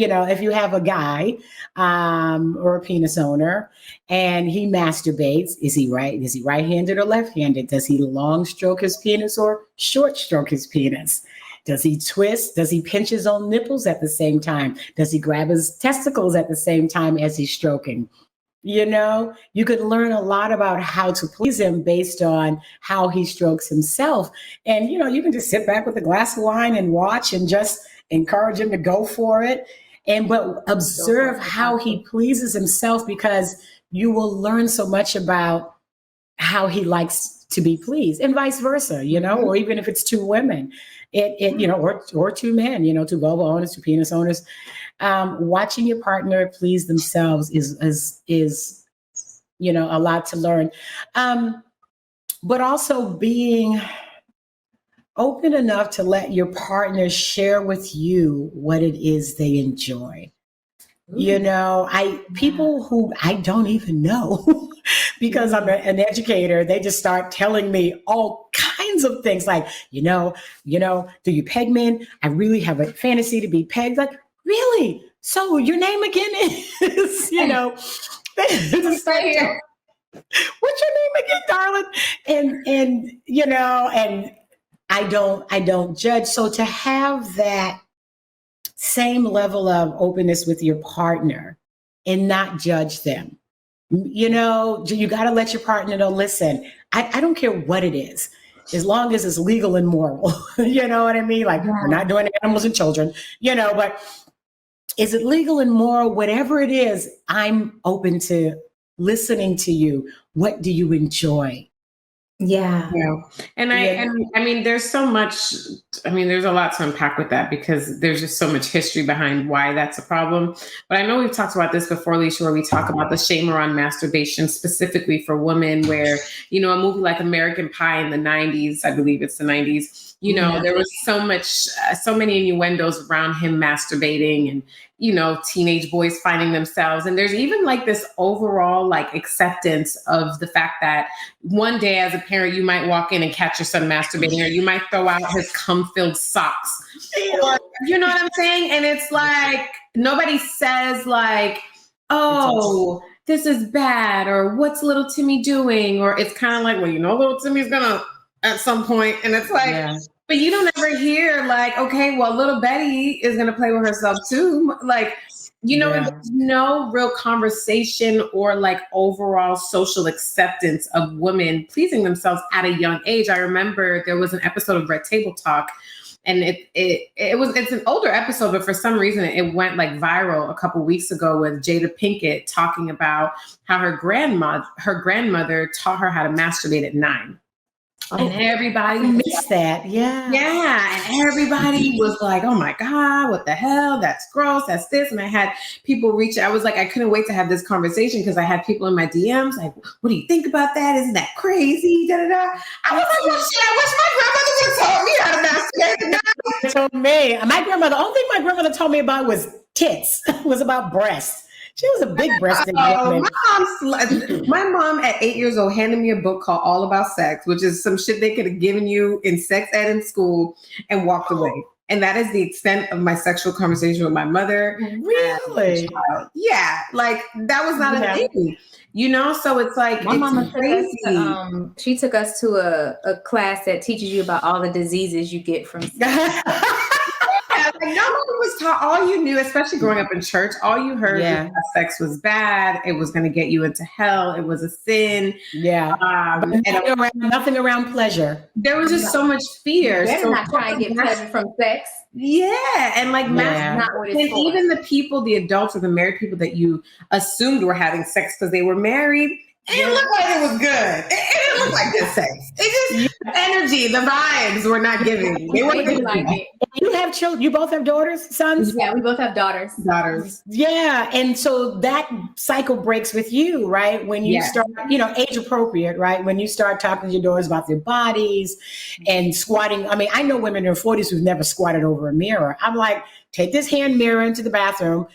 have a guy or a penis owner and he masturbates, is he right-handed or left-handed? Does he long stroke his penis or short stroke his penis? Does he twist? Does he pinch his own nipples at the same time? Does he grab his testicles at the same time as he's stroking? You know, you could learn a lot about how to please him based on how he strokes himself. And, you know, you can just sit back with a glass of wine and watch and just encourage him to go for it. But observe how he pleases himself, because you will learn so much about how he likes to be pleased and vice versa, you know, or even if it's 2 women. You know, or 2 men, you know, 2 vulva owners, 2 penis owners. Watching your partner please themselves is you know, a lot to learn. But also being open enough to let your partner share with you what it is they enjoy. You know, people who I don't even know because I'm an educator, they just start telling me all kinds of things like, you know, do you peg men? I really have a fantasy to be pegged. Like, really? So your name again is, you know, what's your name again, darling? And you know, and I don't judge. So to have that same level of openness with your partner and not judge them, You know, you got to let your partner know, listen, I don't care what it is, as long as it's legal and moral. You know what I mean? Like, we're not doing animals and children, you know, but is it legal and moral? Whatever it is, I'm open to listening to you. What do you enjoy? Yeah. And I mean, there's so much, I mean, there's a lot to unpack with that because there's just so much history behind why that's a problem. But I know we've talked about this before, Alicia, where we talk about the shame around masturbation, specifically for women, where, you know, a movie like American Pie in the 90s, I believe it's the 90s, you know, there was so many innuendos around him masturbating and, you know, teenage boys finding themselves. And there's even like this overall like acceptance of the fact that one day as a parent, you might walk in and catch your son masturbating, or you might throw out his cum-filled socks. Or, you know what I'm saying? And it's like, nobody says like, oh, this is bad, or what's little Timmy doing? Or it's kind of like, well, you know, little Timmy's gonna at some point. And it's like, but you don't ever hear like, okay, well, little Betty is going to play with herself too. Like, you know, there's no real conversation or like overall social acceptance of women pleasing themselves at a young age. I remember there was an episode of Red Table Talk, and it's an older episode, but for some reason it went like viral a couple weeks ago with Jada Pinkett talking about how her grandmother taught her how to masturbate at 9. And everybody missed that. Yeah. And everybody was like, oh my God, what the hell? That's gross. That's this. And I had people reach out. I was like, I couldn't wait to have this conversation because I had people in my DMs like, what do you think about that? Isn't that crazy? Da, da, da. I was like, well, shit, I wish my grandmother would have taught me how to masturbate. Told me. My grandmother, the only thing my grandmother told me about was tits. It was about breasts. She was a big breasted woman. My mom at 8 years old handed me a book called All About Sex, which is some shit they could have given you in sex ed in school, and walked away. And that is the extent of my sexual conversation with my mother. Really? Yeah. Like that was not a thing, you know? So it's like, my mama crazy. She took us to a class that teaches you about all the diseases you get from sex. Like nobody was taught. All you knew, especially growing up in church, all you heard was that sex was bad. It was going to get you into hell. It was a sin. Yeah. And nothing around pleasure. There was just so much fear. They're not trying to get pleasure from sex. Yeah. And like, not what it's and for. even the people, the adults or the married people that you assumed were having sex because they were married, it didn't look like it was good. It didn't look like good sex. It just, energy, the vibes were not giving. They weren't like it. You have children. You both have daughters, sons? Yeah, we both have daughters. Yeah. And so that cycle breaks with you, right? When you start, you know, age appropriate, right? When you start talking to your daughters about their bodies and squatting. I mean, I know women in their 40s who've never squatted over a mirror. I'm like, take this hand mirror into the bathroom,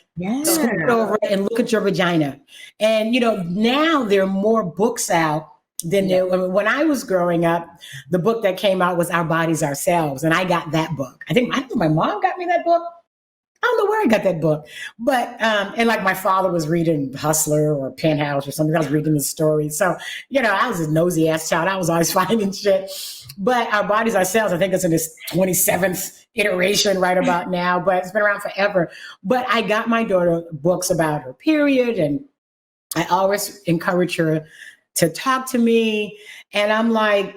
scoot over it and look at your vagina. And, you know, now there are more books out than when I was growing up. The book that came out was Our Bodies, Ourselves. And I got that book. I don't know, my mom got me that book. I don't know where I got that book. But, and like my father was reading Hustler or Penthouse or something. I was reading the stories. So, you know, I was a nosy ass child. I was always finding shit. But Our Bodies, Ourselves, I think it's in its 27th iteration right about now, but it's been around forever. But I got my daughter books about her period, and I always encourage her to talk to me. And I'm like,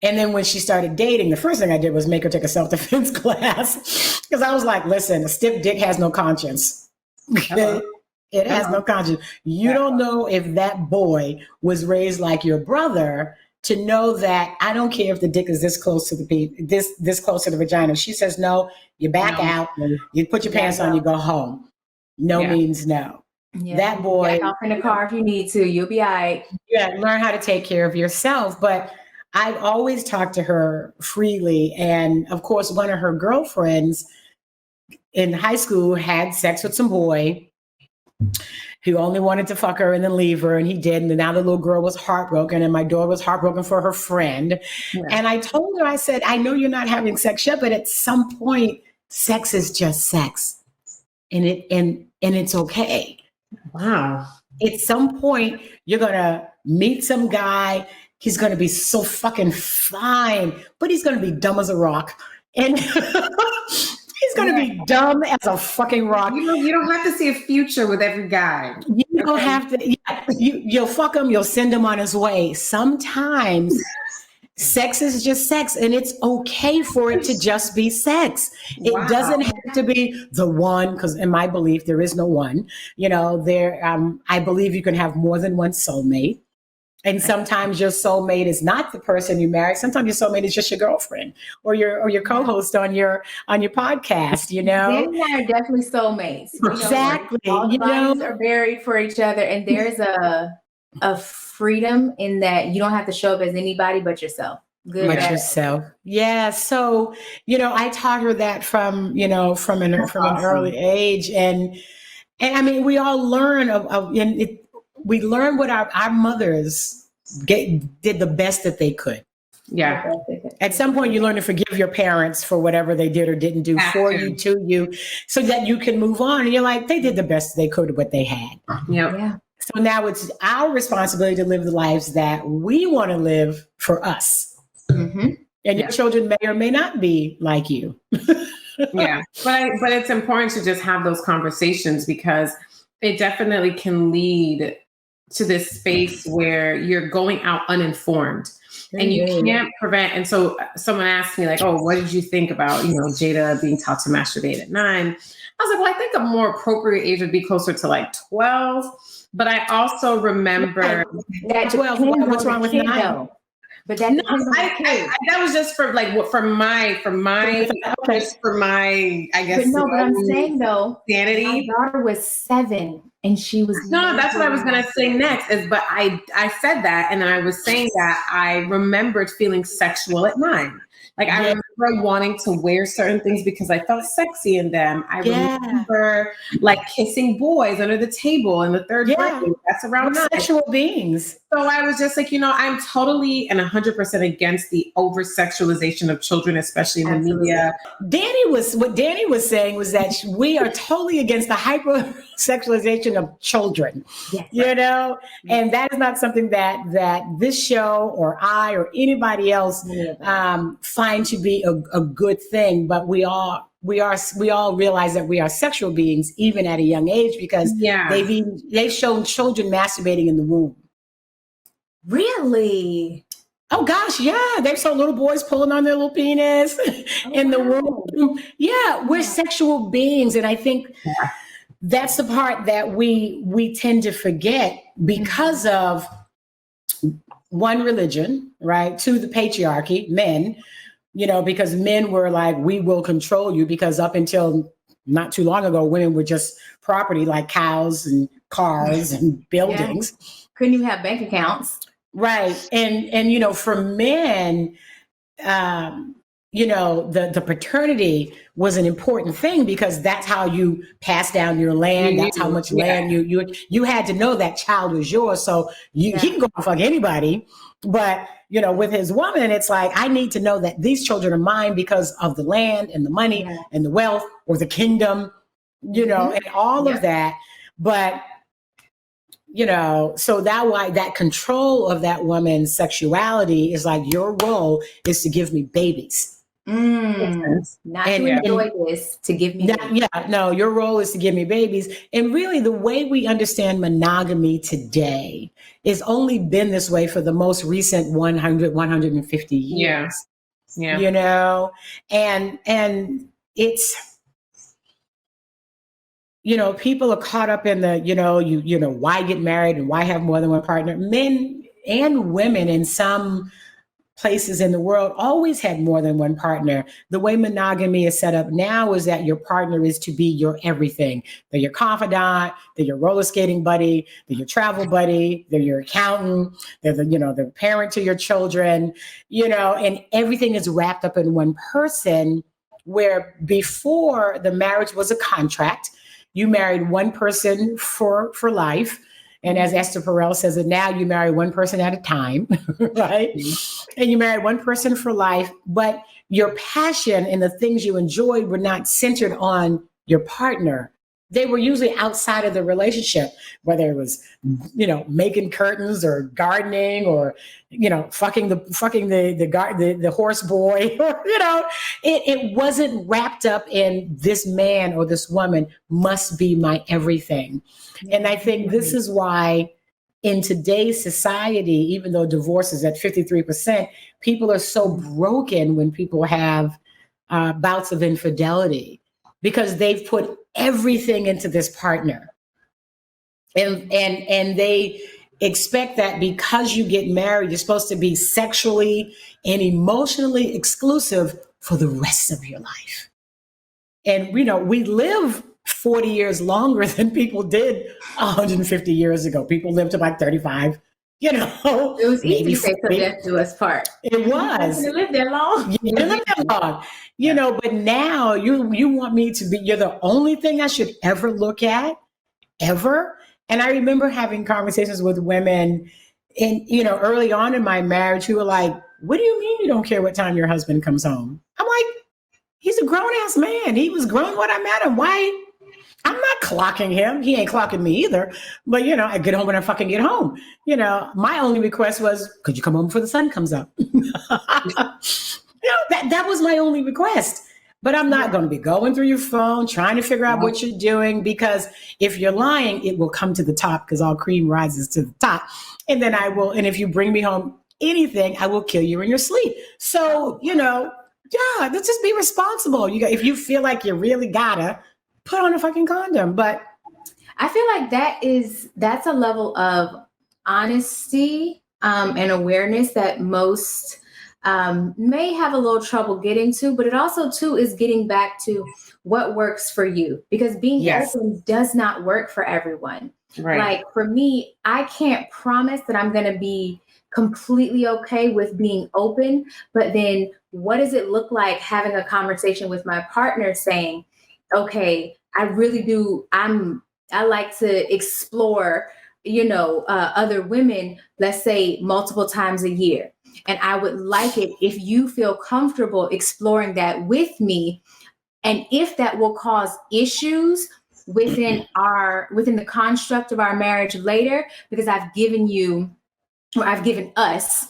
and then when she started dating, the first thing I did was make her take a self-defense class. Because I was like, listen, a stiff dick has no conscience. It has no conscience. You don't know if that boy was raised like your brother to know that I don't care if the dick is this close to the this close to the vagina. If she says no, you back out, you put your pants on, you go home. No means no. Yeah. That boy. Get off in the car if you need to. You'll be all right. Yeah, learn how to take care of yourself. But I've always talked to her freely. And of course, one of her girlfriends in high school had sex with some boy who only wanted to fuck her and then leave her. And he did. And now the little girl was heartbroken. And my daughter was heartbroken for her friend. Yeah. And I told her, I said, I know you're not having sex yet, but at some point, sex is just sex. And it's okay. Wow. At some point, you're going to meet some guy. He's going to be so fucking fine, but he's going to be dumb as a rock. And He's going to be dumb as a fucking rock. You don't have to see a future with every guy. You don't have to. Yeah, you'll fuck him. You'll send him on his way. Sometimes sex is just sex, and it's okay for it to just be sex. It doesn't have to be the one, because in my belief, there is no one. I believe you can have more than one soulmate. And sometimes your soulmate is not the person you marry. Sometimes your soulmate is just your girlfriend or your co-host on your podcast. Danny and I are definitely soulmates. Exactly. All the bodies are buried for each other, and there's a freedom in that you don't have to show up as anybody but yourself. Good, but bad. yourself. Yeah. So I taught her that from an early age, and I mean, we all learn we learn what our mothers did the best that they could. Yeah. At some point, you learn to forgive your parents for whatever they did or didn't do for you, to you, so that you can move on. And you're like, they did the best they could with what they had. Yep. Yeah. So now it's our responsibility to live the lives that we want to live for us. Mm-hmm. And your children may or may not be like you. Yeah. But it's important to just have those conversations, because it definitely can lead to this space where you're going out uninformed and you can't prevent. And so someone asked me like, oh, what did you think about, Jada being taught to masturbate at 9? I was like, well, I think a more appropriate age would be closer to like 12. But I also remember that 12. What's wrong with 9? But that that was just for my I guess. But no, but I'm saying though, sanity. My daughter was 7 and she was. No, that's what I was gonna say next. But I said that, and then I was saying that I remembered feeling sexual at 9. Like I remember wanting to wear certain things because I felt sexy in them. I remember like kissing boys under the table in the 3rd grade. That's around 9. Sexual beings. So I was just like, I'm totally and 100% against the over sexualization of children, especially in the media. What Danny was saying was that we are totally against the hyper sexualization of children. Yes. And that is not something that this show or I or anybody else find to be a good thing. But we all realize that we are sexual beings even at a young age, because they've shown children masturbating in the womb. Really? Oh gosh, yeah. They've shown little boys pulling on their little penis in the womb. Yeah, we're sexual beings, and I think that's the part that we tend to forget because of one, religion, right? 2, the patriarchy, men. Because men were like, we will control you, because up until not too long ago, women were just property like cows and cars and buildings. Yeah. Couldn't you have bank accounts? Right. And for men, the paternity was an important thing, because that's how you pass down your land. That's how much land you had to know that child was yours. So he can go and fuck anybody. But, with his woman, it's like, I need to know that these children are mine because of the land and the money and the wealth or the kingdom, and all of that. But, so that control of that woman's sexuality is like, your role is to give me babies. Not to enjoy this, to give me your role is to give me babies. And really, the way we understand monogamy today is only been this way for the most recent 150 years. And it's, people are caught up in the why get married and why have more than one partner. Men and women in some places in the world always had more than one partner. The way monogamy is set up now is that your partner is to be your everything. They're your confidant, they're your roller skating buddy, they're your travel buddy, they're your accountant, they're the parent to your children, and everything is wrapped up in one person, where before the marriage was a contract. You married one person for life. And as Esther Perel says it now, you marry one person at a time, right? And you marry one person for life, but your passion and the things you enjoyed were not centered on your partner, They were usually outside of the relationship, whether it was, making curtains or gardening or, fucking the horse boy, or, it wasn't wrapped up in this man or this woman must be my everything. And I think this is why in today's society, even though divorce is at 53%, people are so broken when people have bouts of infidelity, because they've put everything into this partner, and they expect that because you get married, you're supposed to be sexually and emotionally exclusive for the rest of your life. And we live 40 years longer than people did 150 years ago. People lived to like 35. It was easy to say till death do us part. It was. You lived there long. You didn't live that long. But now you want me to be, you're the only thing I should ever look at, ever. And I remember having conversations with women early on in my marriage who were like, what do you mean you don't care what time your husband comes home? I'm like, he's a grown ass man. He was grown when I met him. Why? I'm not clocking him. He ain't clocking me either. But, I get home when I fucking get home. My only request was, could you come home before the sun comes up? That was my only request. But I'm not going to be going through your phone, trying to figure out what you're doing, because if you're lying, it will come to the top, because all cream rises to the top. And then and if you bring me home anything, I will kill you in your sleep. So, let's just be responsible. If you feel like you really gotta, put on a fucking condom. But I feel like that's a level of honesty and awareness that most may have a little trouble getting to, but it also too is getting back to what works for you, because being open does not work for everyone. Right. Like for me, I can't promise that I'm going to be completely okay with being open, but then what does it look like having a conversation with my partner saying, okay, I really do. I like to explore, other women, let's say multiple times a year. And I would like it if you feel comfortable exploring that with me. And if that will cause issues within the construct of our marriage later, because I've given us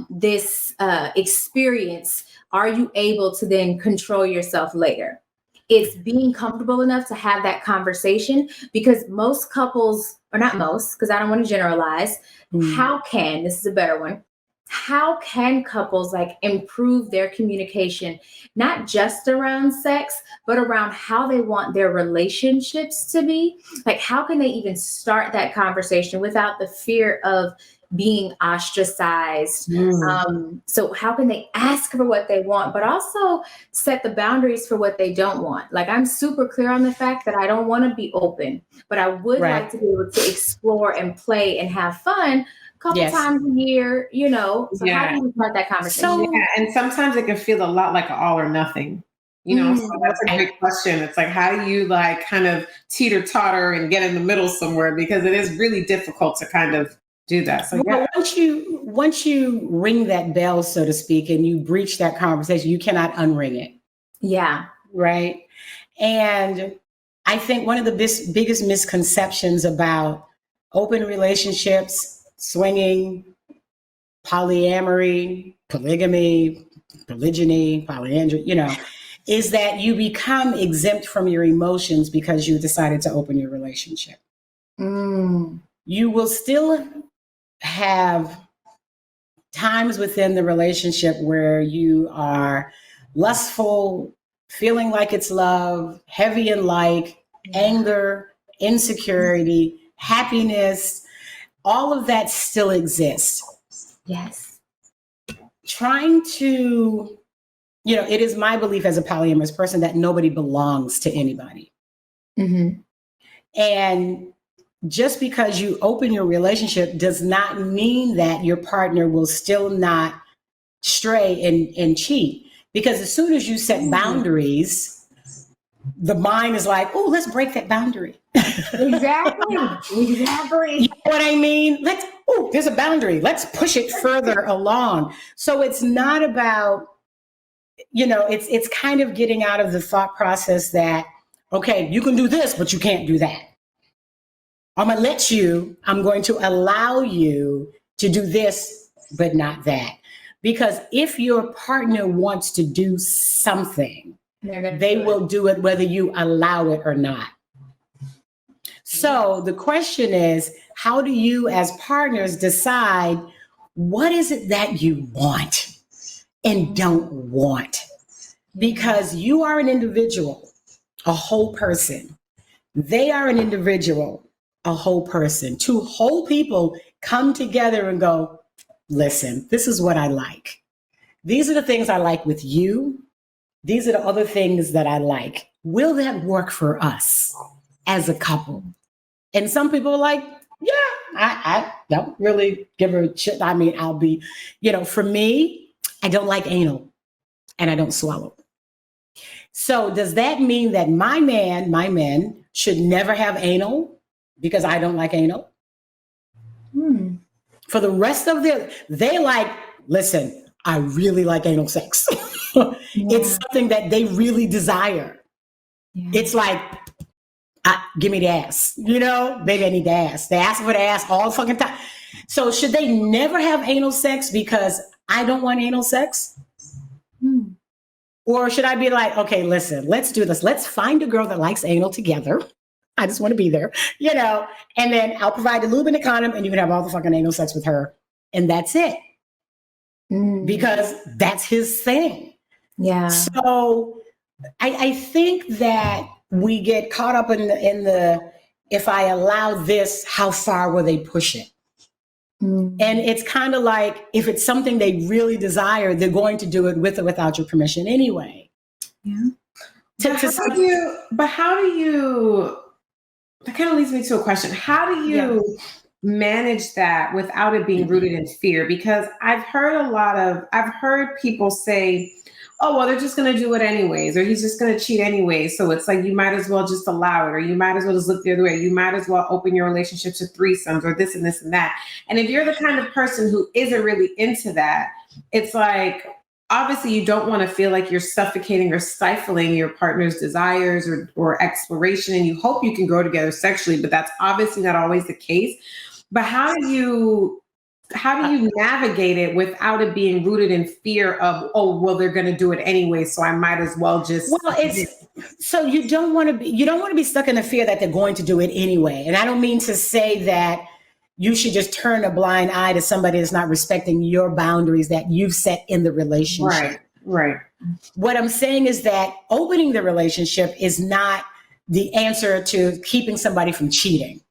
this experience, are you able to then control yourself later? It's being comfortable enough to have that conversation, because most couples, or not most, because I don't want to generalize, this is a better one. How can couples improve their communication, not just around sex, but around how they want their relationships to be? Like, how can they even start that conversation without the fear of being ostracized? So how can they ask for what they want, but also set the boundaries for what they don't want? Like, I'm super clear on the fact that I don't want to be open, but I would like to be able to explore and play and have fun a couple times a year, So how do you start that conversation? And sometimes it can feel a lot like an all or nothing. So that's a great question. It's like, how do you kind of teeter totter and get in the middle somewhere? Because it is really difficult to kind of do that. So once you ring that bell, so to speak, and you breach that conversation, you cannot unring it. Yeah. Right. And I think one of the biggest misconceptions about open relationships, swinging, polyamory, polygamy, polygyny, polyandry, is that you become exempt from your emotions because you decided to open your relationship. You will still have times within the relationship where you are lustful, feeling like it's love, heavy and light, anger, insecurity, happiness. All of that still exists. Yes. Trying to, it is my belief as a polyamorous person that nobody belongs to anybody. And just because you open your relationship does not mean that your partner will still not stray and cheat. Because as soon as you set boundaries, the mind is like, oh, let's break that boundary. Exactly. You know what I mean? There's a boundary. Let's push it further along. So it's not about, it's kind of getting out of the thought process that Okay, you can do this, but you can't do that. I'm going to allow you to do this, but not that. Because if your partner wants to do something, they will do it whether you allow it or not. So the question is, how do you as partners decide what is it that you want and don't want? Because you are an individual, a whole person. They are an individual, a whole person. Two whole people come together and go, listen, this is what I like. These are the things I like with you. These are the other things that I like. Will that work for us as a couple? And some people are like, yeah, I don't really give a shit. I mean, I'll be, for me, I don't like anal and I don't swallow. So does that mean that my men should never have anal because I don't like anal? For the rest of they like, listen, I really like anal sex. It's something that they really desire. It's like, give me the ass, baby, I need the ass. They ask for the ass all the fucking time. So should they never have anal sex because I don't want anal sex? Or should I be like, okay, listen, let's do this. Let's find a girl that likes anal together. I just want to be there, and then I'll provide the lube and the condom and you can have all the fucking anal sex with her. And that's it. Because that's his thing. Yeah. So I think that we get caught up in the if I allow this, how far will they push it? And it's kind of like, if it's something they really desire, they're going to do it with or without your permission anyway. Yeah. That kind of leads me to a question. How do you manage that without it being rooted in fear? Because I've heard people say, oh, well, they're just going to do it anyways, or he's just going to cheat anyways. So it's like, you might as well just allow it, or you might as well just look the other way. You might as well open your relationship to threesomes or this and this and that. And if you're the kind of person who isn't really into that, it's like, obviously you don't want to feel like you're suffocating or stifling your partner's desires or exploration. And you hope you can grow together sexually, but that's obviously not always the case. But how do you navigate it without it being rooted in fear of, oh, well, they're going to do it anyway, so I might as well just. Well, so you don't want to be stuck in the fear that they're going to do it anyway. And I don't mean to say that you should just turn a blind eye to somebody that's not respecting your boundaries that you've set in the relationship. Right. What I'm saying is that opening the relationship is not the answer to keeping somebody from cheating.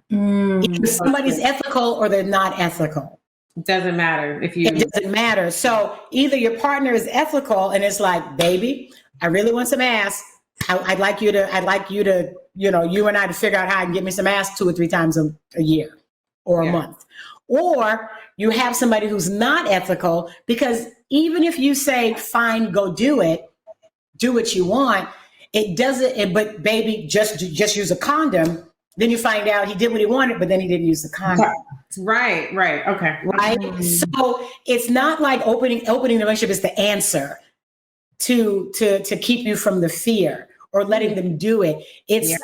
Either somebody's ethical or they're not ethical. It doesn't matter It doesn't matter. So either your partner is ethical and it's like, baby, I really want some ass. I'd like you to, you and I to figure out how I can get me some ass 2 or 3 times a year or a month. Or you have somebody who's not ethical, because even if you say, fine, go do it, do what you want, it doesn't, but baby, just use a condom. Then you find out he did what he wanted, but then he didn't use the condom. Right. Okay. Right. So it's not like opening the relationship is the answer to keep you from the fear or letting them do it. It's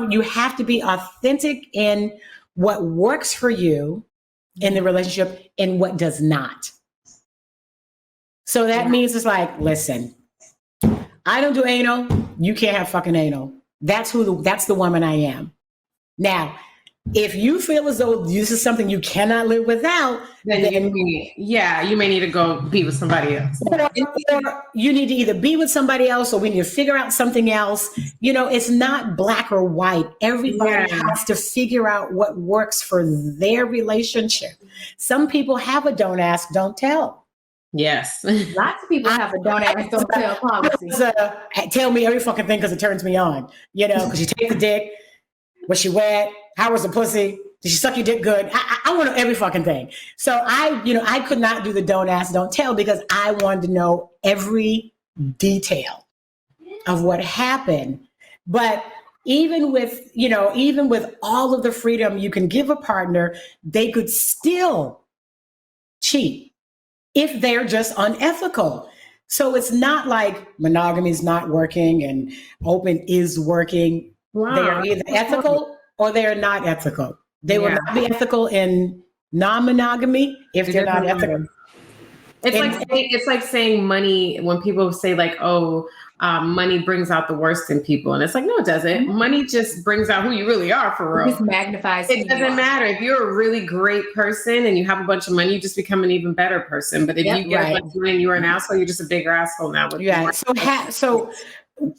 you have to be authentic in what works for you in the relationship and what does not. So that means it's like, listen, I don't do anal. You can't have fucking anal. That's the woman I am. Now, if you feel as though this is something you cannot live without, then you may need to go be with somebody else. Or you need to either be with somebody else, or we need to figure out something else. It's not black or white. Everybody has to figure out what works for their relationship. Some people have a don't ask, don't tell. Yes. Lots of people have a don't ask, don't tell policy. Tell me every fucking thing because it turns me on. Because you take the dick. Was she wet? How was the pussy? Did she suck your dick good? I want to know every fucking thing. So I could not do the don't ask, don't tell, because I wanted to know every detail of what happened. But even with all of the freedom you can give a partner, they could still cheat if they're just unethical. So it's not like monogamy is not working and open is working. Wow. They are either ethical or they are not ethical. They will not be ethical in non-monogamy if they're not ethical. It's like saying money, when people say like, oh, money brings out the worst in people. And it's like, no, it doesn't. Money just brings out who you really are for real. It just magnifies. It doesn't matter. If you're a really great person and you have a bunch of money, you just become an even better person. But if you get a bunch of money and you're an asshole, you're just a bigger asshole now. So,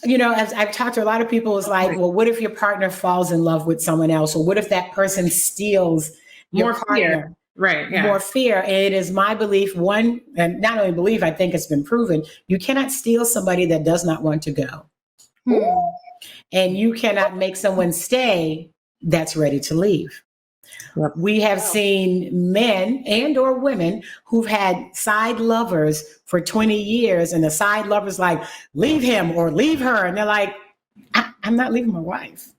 you know, as I've talked to a lot of people, it's like, well, what if your partner falls in love with someone else? Or what if that person steals your partner? Fear. Right. Yeah. More fear. And it is my belief, one, and not only belief, I think it's been proven, you cannot steal somebody that does not want to go. And you cannot make someone stay that's ready to leave. Yep. We have seen men and or women who've had side lovers for 20 years, and the side lover's like, leave him or leave her. And they're like, I'm not leaving my wife.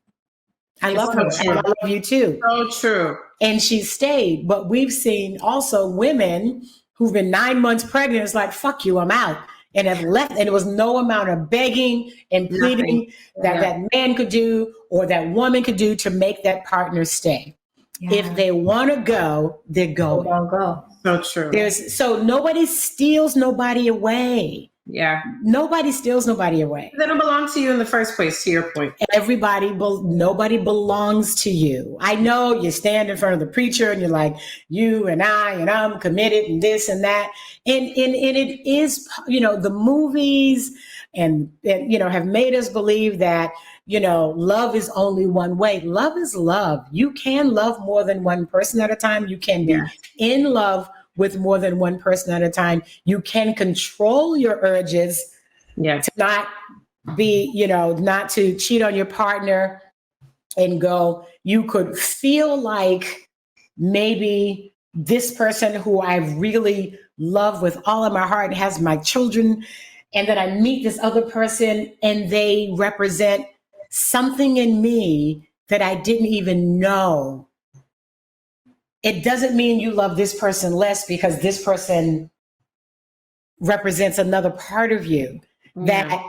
I love her. And I love you too. So true. And she stayed. But we've seen also women who've been 9 months pregnant. It's like, fuck you, I'm out. And have left. And there was no amount of begging and pleading that man could do or that woman could do to make that partner stay. Yeah. If they want to go, they're going. They'll go. So true. So nobody steals nobody away. Yeah. Nobody steals nobody away. They don't belong to you in the first place, to your point. Nobody belongs to you. I know you stand in front of the preacher and you're like, you and I'm committed and this and that. And it is, you know, the movies and you know, have made us believe that, you know, love is only one way. Love is love. You can love more than one person at a time. You can be in love with more than one person at a time. You can control your urges to not be, you know, not to cheat on your partner and go. You could feel like maybe this person who I really love with all of my heart has my children, and then I meet this other person and they represent something in me that I didn't even know. It doesn't mean you love this person less because this person represents another part of you that,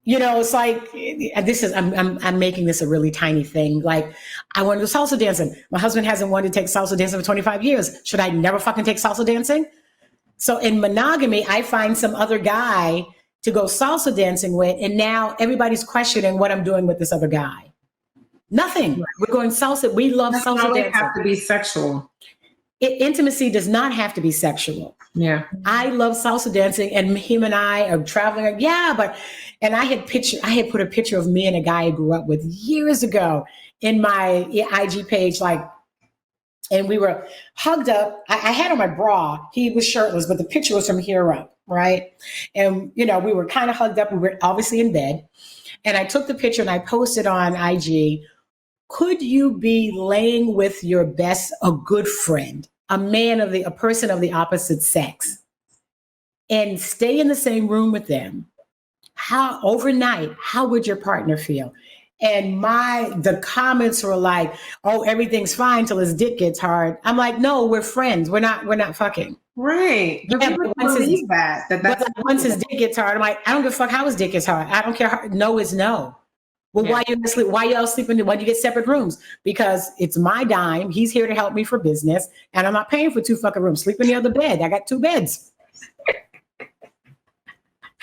you know, it's like, I'm making this a really tiny thing. Like, I want to do salsa dancing. My husband hasn't wanted to take salsa dancing for 25 years. Should I never fucking take salsa dancing? So in monogamy, I find some other guy to go salsa dancing with. And now everybody's questioning what I'm doing with this other guy. Nothing. Right. We're going salsa. We love salsa dancing. It have to be sexual. Intimacy does not have to be sexual. Yeah. I love salsa dancing, and him and I are traveling. And I had put a picture of me and a guy I grew up with years ago in my IG page, and we were hugged up. I had on my bra. He was shirtless, but the picture was from here up, right? And, you know, we were kind of hugged up. We were obviously in bed. And I took the picture and I posted on IG. Could you be laying with your a good friend, a person of the opposite sex, and stay in the same room with them? Overnight, how would your partner feel? And the comments were like, oh, everything's fine till his dick gets hard. I'm like, no, we're friends. We're not fucking. Right. But once his dick gets hard, I'm like, I don't give a fuck how his dick gets hard. I don't care. No is no. Well, why you sleep? Why y'all sleeping? Why do you get separate rooms? Because it's my dime. He's here to help me for business, and I'm not paying for 2 fucking rooms. Sleep in the other bed. I got 2 beds.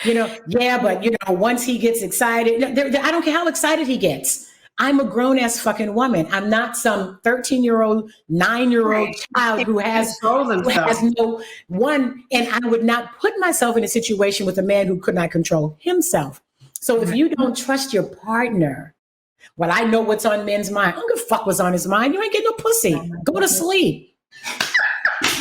You know, but you know, once he gets excited, I don't care how excited he gets. I'm a grown ass fucking woman. I'm not some 13-year-old, 9-year-old child who has no one. And I would not put myself in a situation with a man who could not control himself. So if you don't trust your partner, well, I know what's on men's mind. I don't give a fuck what's on his mind. You ain't getting no pussy. Go to sleep.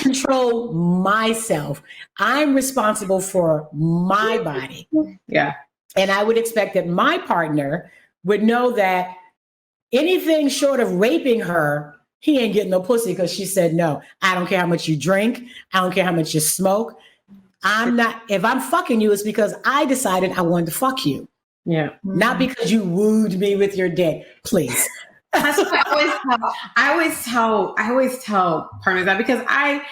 Control myself. I'm responsible for my body. Yeah. And I would expect that my partner would know that anything short of raping her, he ain't getting no pussy because she said no. I don't care how much you drink. I don't care how much you smoke. If I'm fucking you, it's because I decided I wanted to fuck you. Yeah. Not because you wooed me with your dick. Please. That's what I always tell partners that, because I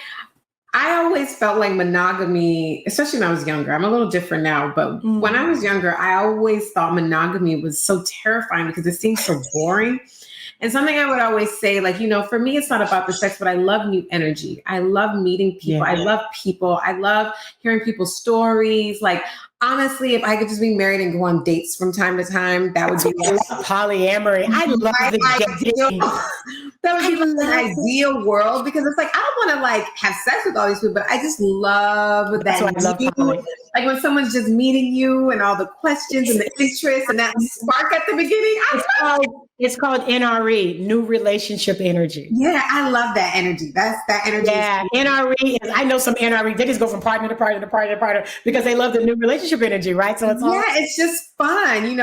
I always felt like monogamy, especially when I was younger. I'm a little different now, but when I was younger, I always thought monogamy was so terrifying because it seemed so boring. And something I would always say, like, for me, it's not about the sex, but I love new energy. I love meeting people. I love people. I love hearing people's stories. Like, honestly, if I could just be married and go on dates from time to time, that would be polyamory. I love that would be like an ideal world, because it's like, I don't want to like have sex with all these people, but I just love that. Like when someone's just meeting you and all the questions and the interest and that spark at the beginning. It's called NRE, new relationship energy. Yeah, I love that energy. That's that energy. Yeah, NRE is, I know some NRE, they just go from partner to partner to partner to partner because they love the new relationship energy, right? So it's it's just fun,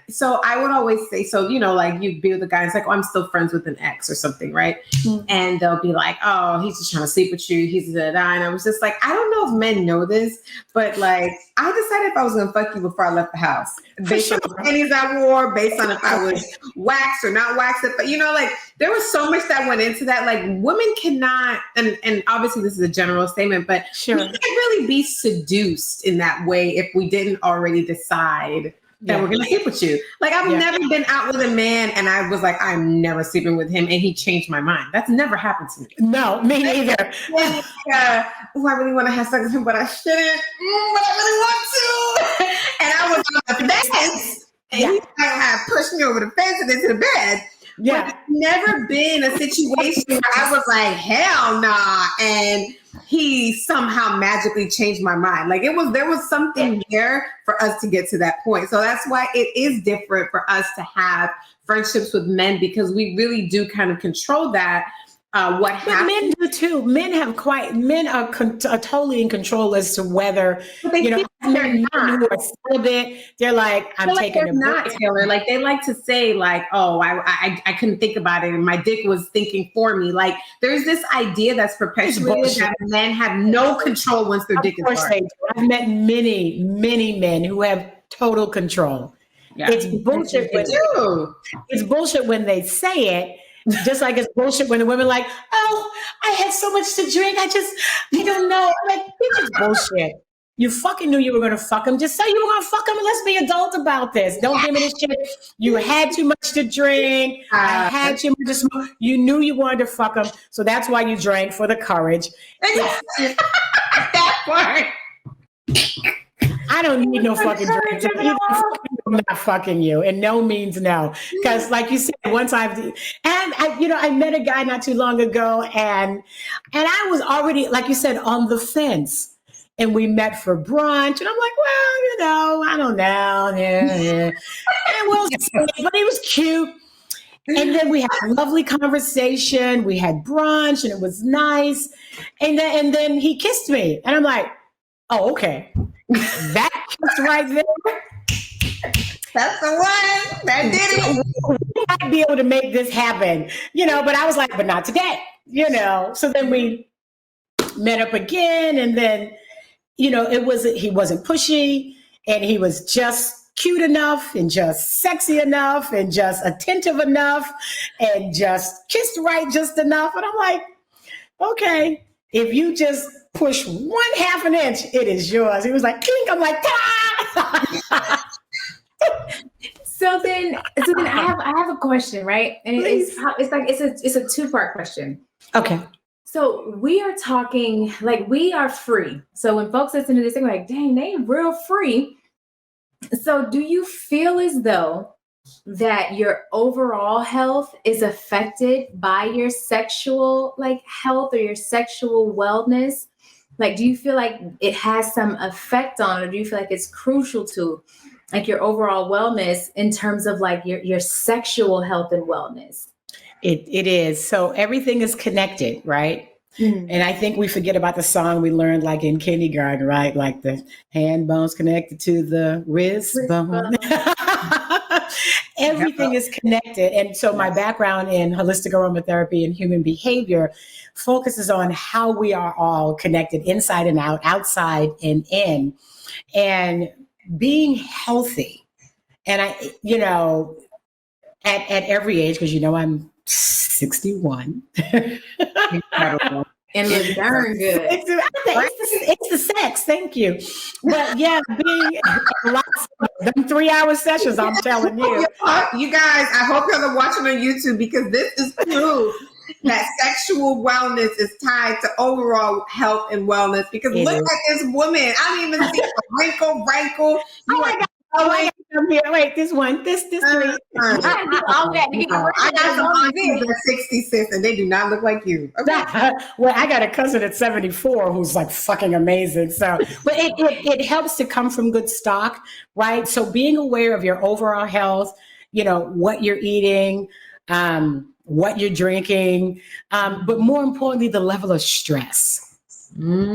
so I would always say, like you'd be with a guy, it's like, oh, I'm still friends with an ex or something, right? Mm-hmm. And they'll be like, oh, he's just trying to sleep with you, he's da. And I was just like, I don't know if men know this, but like, I decided if I was gonna fuck you before I left the house, based on the panties I wore, based on if I was waxed or not waxed, but like there was so much that went into that. Like women cannot, and obviously this is a general statement, but we can't really be seduced in that way if we didn't already decide that we're gonna sleep with you. Like I've never been out with a man and I was like, I'm never sleeping with him, and he changed my mind. That's never happened to me. No, me neither. I really want to have sex with him, but I shouldn't. But I really want to. And I was on the fence, and he had pushed me over the fence and into the bed. Yeah, but it's never been a situation where I was like, hell nah, and he somehow magically changed my mind. Like there was something there for us to get to that point. So that's why it is different for us to have friendships with men, because we really do kind of control that. What happens? Men do too. Men are totally in control as to whether men who are celibate. They're like, I'm taking a break. Taylor. Like they like to say, like, oh, I couldn't think about it, and my dick was thinking for me. Like there's this idea that's perpetuated that men have no control once their dick is hard. I've met many men who have total control. Yeah. It's bullshit. It's bullshit when they say it. Just like it's bullshit when the women like, oh, I had so much to drink. I don't know. I'm like, bitch, it's bullshit. You fucking knew you were going to fuck him. Just say you were going to fuck him and let's be adult about this. Don't give me this shit. You had too much to drink. I had too much to smoke. You knew you wanted to fuck him. So that's why you drank, for the courage. That part. I don't need no fucking drink. I'm not fucking you, and no means no. Because, like you said, I met a guy not too long ago, and I was already, like you said, on the fence. And we met for brunch, and I'm like, well, I don't know, And we'll see, but he was cute. And then we had a lovely conversation. We had brunch, and it was nice. And then he kissed me, and I'm like, oh, okay. That kiss right there. That's the one that did it. We might be able to make this happen, but I was like, but not today, So then we met up again, and then, he wasn't pushy, and he was just cute enough and just sexy enough and just attentive enough and just kissed right just enough. And I'm like, okay, if you just push 1/2 an inch, it is yours. He was like, clink. I'm like, ah! So then I have a question, right? And it's a two-part question. Okay. So we are talking like we are free. So when folks listen to this, they're like, dang, they real free. So do you feel as though that your overall health is affected by your sexual health or your sexual wellness? Like, do you feel like it has some effect on, or do you feel like it's crucial to your overall wellness in terms of your sexual health and wellness? It is. So everything is connected, right? Mm. And I think we forget about the song we learned in kindergarten, right? Like the hand bones connected to the wrist bone. Everything is connected. And so my background in holistic aromatherapy and human behavior focuses on how we are all connected inside and out, outside and in, and being healthy. And at every age, because I'm 61. And look darn good. It's the sex. Thank you. But yeah, being lots of them 3-hour sessions, I'm telling you. You guys, I hope y'all are watching on YouTube because this is proof that sexual wellness is tied to overall health and wellness. Because look at this woman. I don't even see a wrinkle. Oh my God. Oh my God. Wait, this one, this three. I got some aunties at 66 and they do not look like you. Okay. Well, I got a cousin at 74 who's like fucking amazing. So, but it helps to come from good stock, right? So being aware of your overall health, what you're eating, what you're drinking, but more importantly, the level of stress.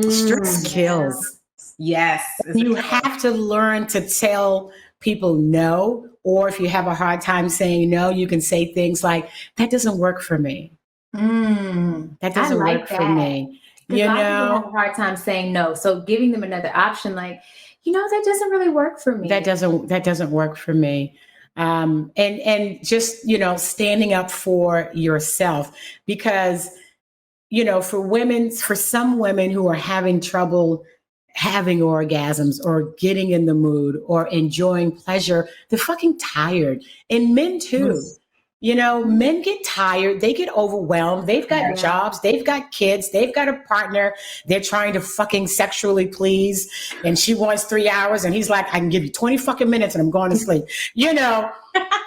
Stress kills. Yes. You have to learn to tell people no, or if you have a hard time saying no, you can say things like, that doesn't work for me. That doesn't work for me. A lot of people have a hard time saying no. So giving them another option, like, that doesn't really work for me. That doesn't work for me. And just, standing up for yourself, because, for some women who are having trouble having orgasms or getting in the mood or enjoying pleasure, they're fucking tired. And men too. Men get tired, they get overwhelmed, they've got jobs, they've got kids, they've got a partner, they're trying to fucking sexually please, and she wants 3 hours, and he's like, I can give you 20 fucking minutes and I'm going to sleep,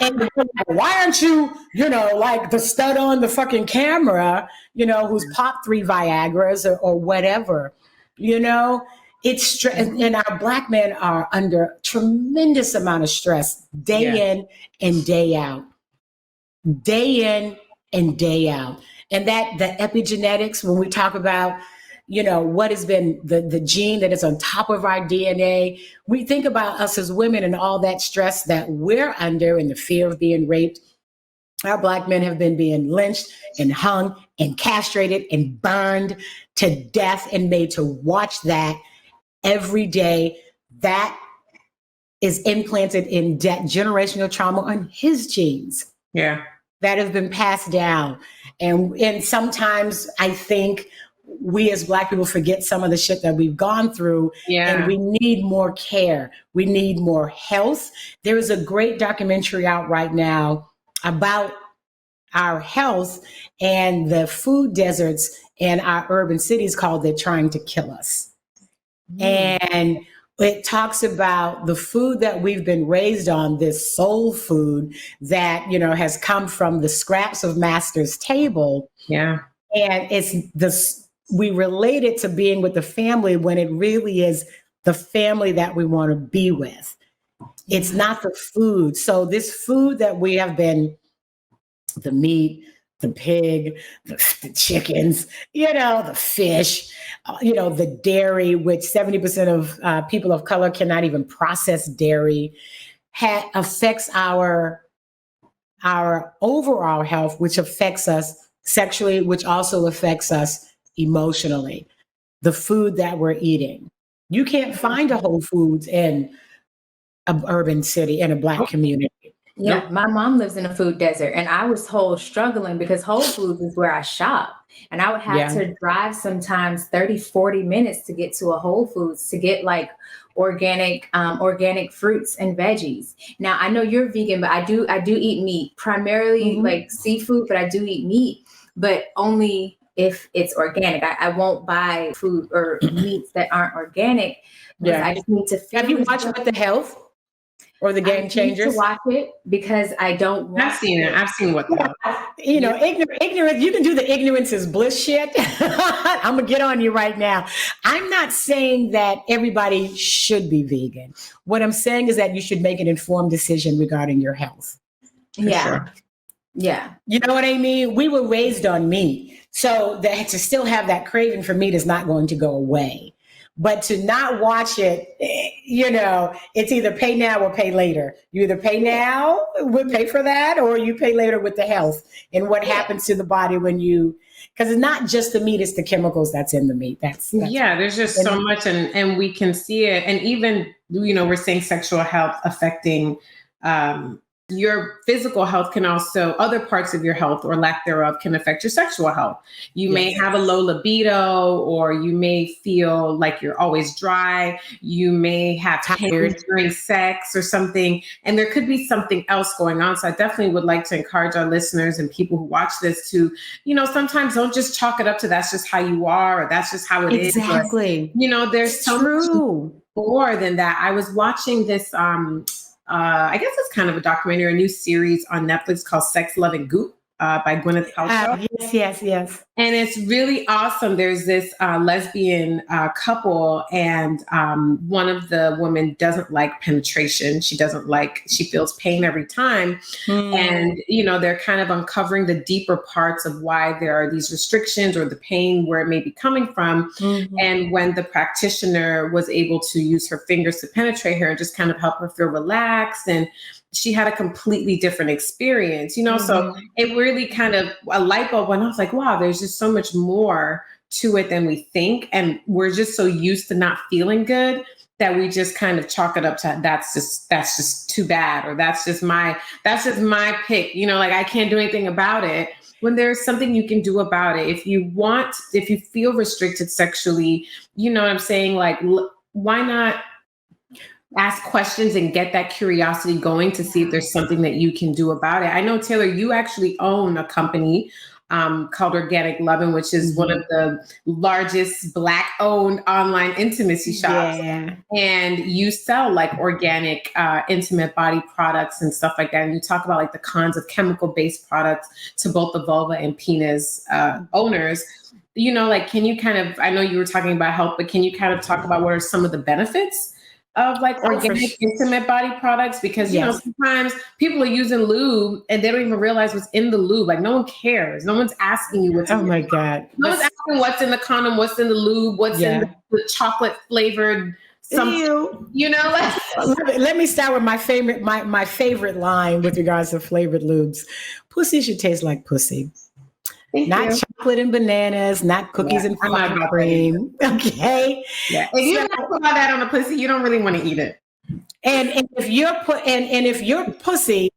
and why aren't you, like the stud on the fucking camera, who's popped 3 Viagras or whatever, it's stress, and our Black men are under tremendous amount of stress day in and day out. Day in and day out. And that the epigenetics, when we talk about, what has been the gene that is on top of our DNA, we think about us as women and all that stress that we're under and the fear of being raped. Our Black men have been being lynched and hung and castrated and burned to death and made to watch that every day. That is implanted in generational trauma on his genes. Yeah. That have been passed down. And sometimes I think we as Black people forget some of the shit that we've gone through. Yeah. And we need more care. We need more health. There is a great documentary out right now about our health and the food deserts in our urban cities called They're Trying to Kill Us. And it talks about the food that we've been raised on, this soul food that, has come from the scraps of master's table. Yeah. And it's we relate it to being with the family when it really is the family that we want to be with. It's not the food. So this food that we have been, the meat, the pig, the chickens, the fish, the dairy, which 70% of people of color cannot even process dairy, affects our overall health, which affects us sexually, which also affects us emotionally. The food that we're eating. You can't find a Whole Foods in an urban city, in a Black community. Yeah, my mom lives in a food desert, and I was struggling because Whole Foods is where I shop. And I would have to drive sometimes 30, 40 minutes to get to a Whole Foods to get like organic fruits and veggies. Now, I know you're vegan, but I do eat meat, primarily like seafood, but I do eat meat, but only if it's organic. I won't buy food or meats that aren't organic. Yeah, I just need to feel. Have you watched What the Health? Or the Game Changers? I need to watch it because I don't want I've seen it. I've seen What the Health. Ignorance, you can do the ignorance is bliss shit. I'm going to get on you right now. I'm not saying that everybody should be vegan. What I'm saying is that you should make an informed decision regarding your health. Yeah. Sure. Yeah. You know what I mean? We were raised on meat. So that to still have that craving for meat is not going to go away. But to not watch it, it's either pay now or pay later. You either pay now, would pay for that, or you pay later with the health and what happens to the body when because it's not just the meat, it's the chemicals that's in the meat. That's there's just so much, and we can see it. And even, we're saying sexual health affecting your physical health can also, other parts of your health or lack thereof can affect your sexual health. You may have a low libido, or you may feel like you're always dry. You may have pain during sex or something, and there could be something else going on. So I definitely would like to encourage our listeners and people who watch this to, sometimes don't just chalk it up to that's just how you are, or that's just how it is. Exactly. Or, there's so much more than that. I was watching this, I guess it's kind of a documentary, a new series on Netflix called Sex, Love, and Goop by Gwyneth Paltrow. Yes. And it's really awesome. There's this lesbian couple, and one of the women doesn't like penetration. She feels pain every time. And, they're kind of uncovering the deeper parts of why there are these restrictions or the pain, where it may be coming from. And when the practitioner was able to use her fingers to penetrate her and just kind of help her feel relaxed, and she had a completely different experience, so it really kind of a light bulb went off, like, wow, there's just so much more to it than we think. And we're just so used to not feeling good that we just kind of chalk it up to that's just too bad, or that's just my pick, like I can't do anything about it, when there's something you can do about it. If you feel restricted sexually, you know what I'm saying? Like, why not ask questions and get that curiosity going to see if there's something that you can do about it. I know, Taylor, you actually own a company called Organic Loven, which is one of the largest Black-owned online intimacy shops. Yeah. And you sell like organic, intimate body products and stuff like that. And you talk about like the cons of chemical-based products to both the vulva and penis owners. Can you kind of, I know you were talking about health, but can you kind of talk about what are some of the benefits of like organic intimate body products? Because sometimes people are using lube and they don't even realize what's in the lube. Like, no one cares. No one's asking you what's in my God. No one's asking what's in the condom, what's in the lube, what's in the chocolate flavored something. Let me start with my favorite line with regards to flavored lubes. Pussy should taste like pussy. Not chocolate and bananas, not cookies and cream. Okay. Yeah. If you don't put all that on a pussy, you don't really want to eat it. And if your pussy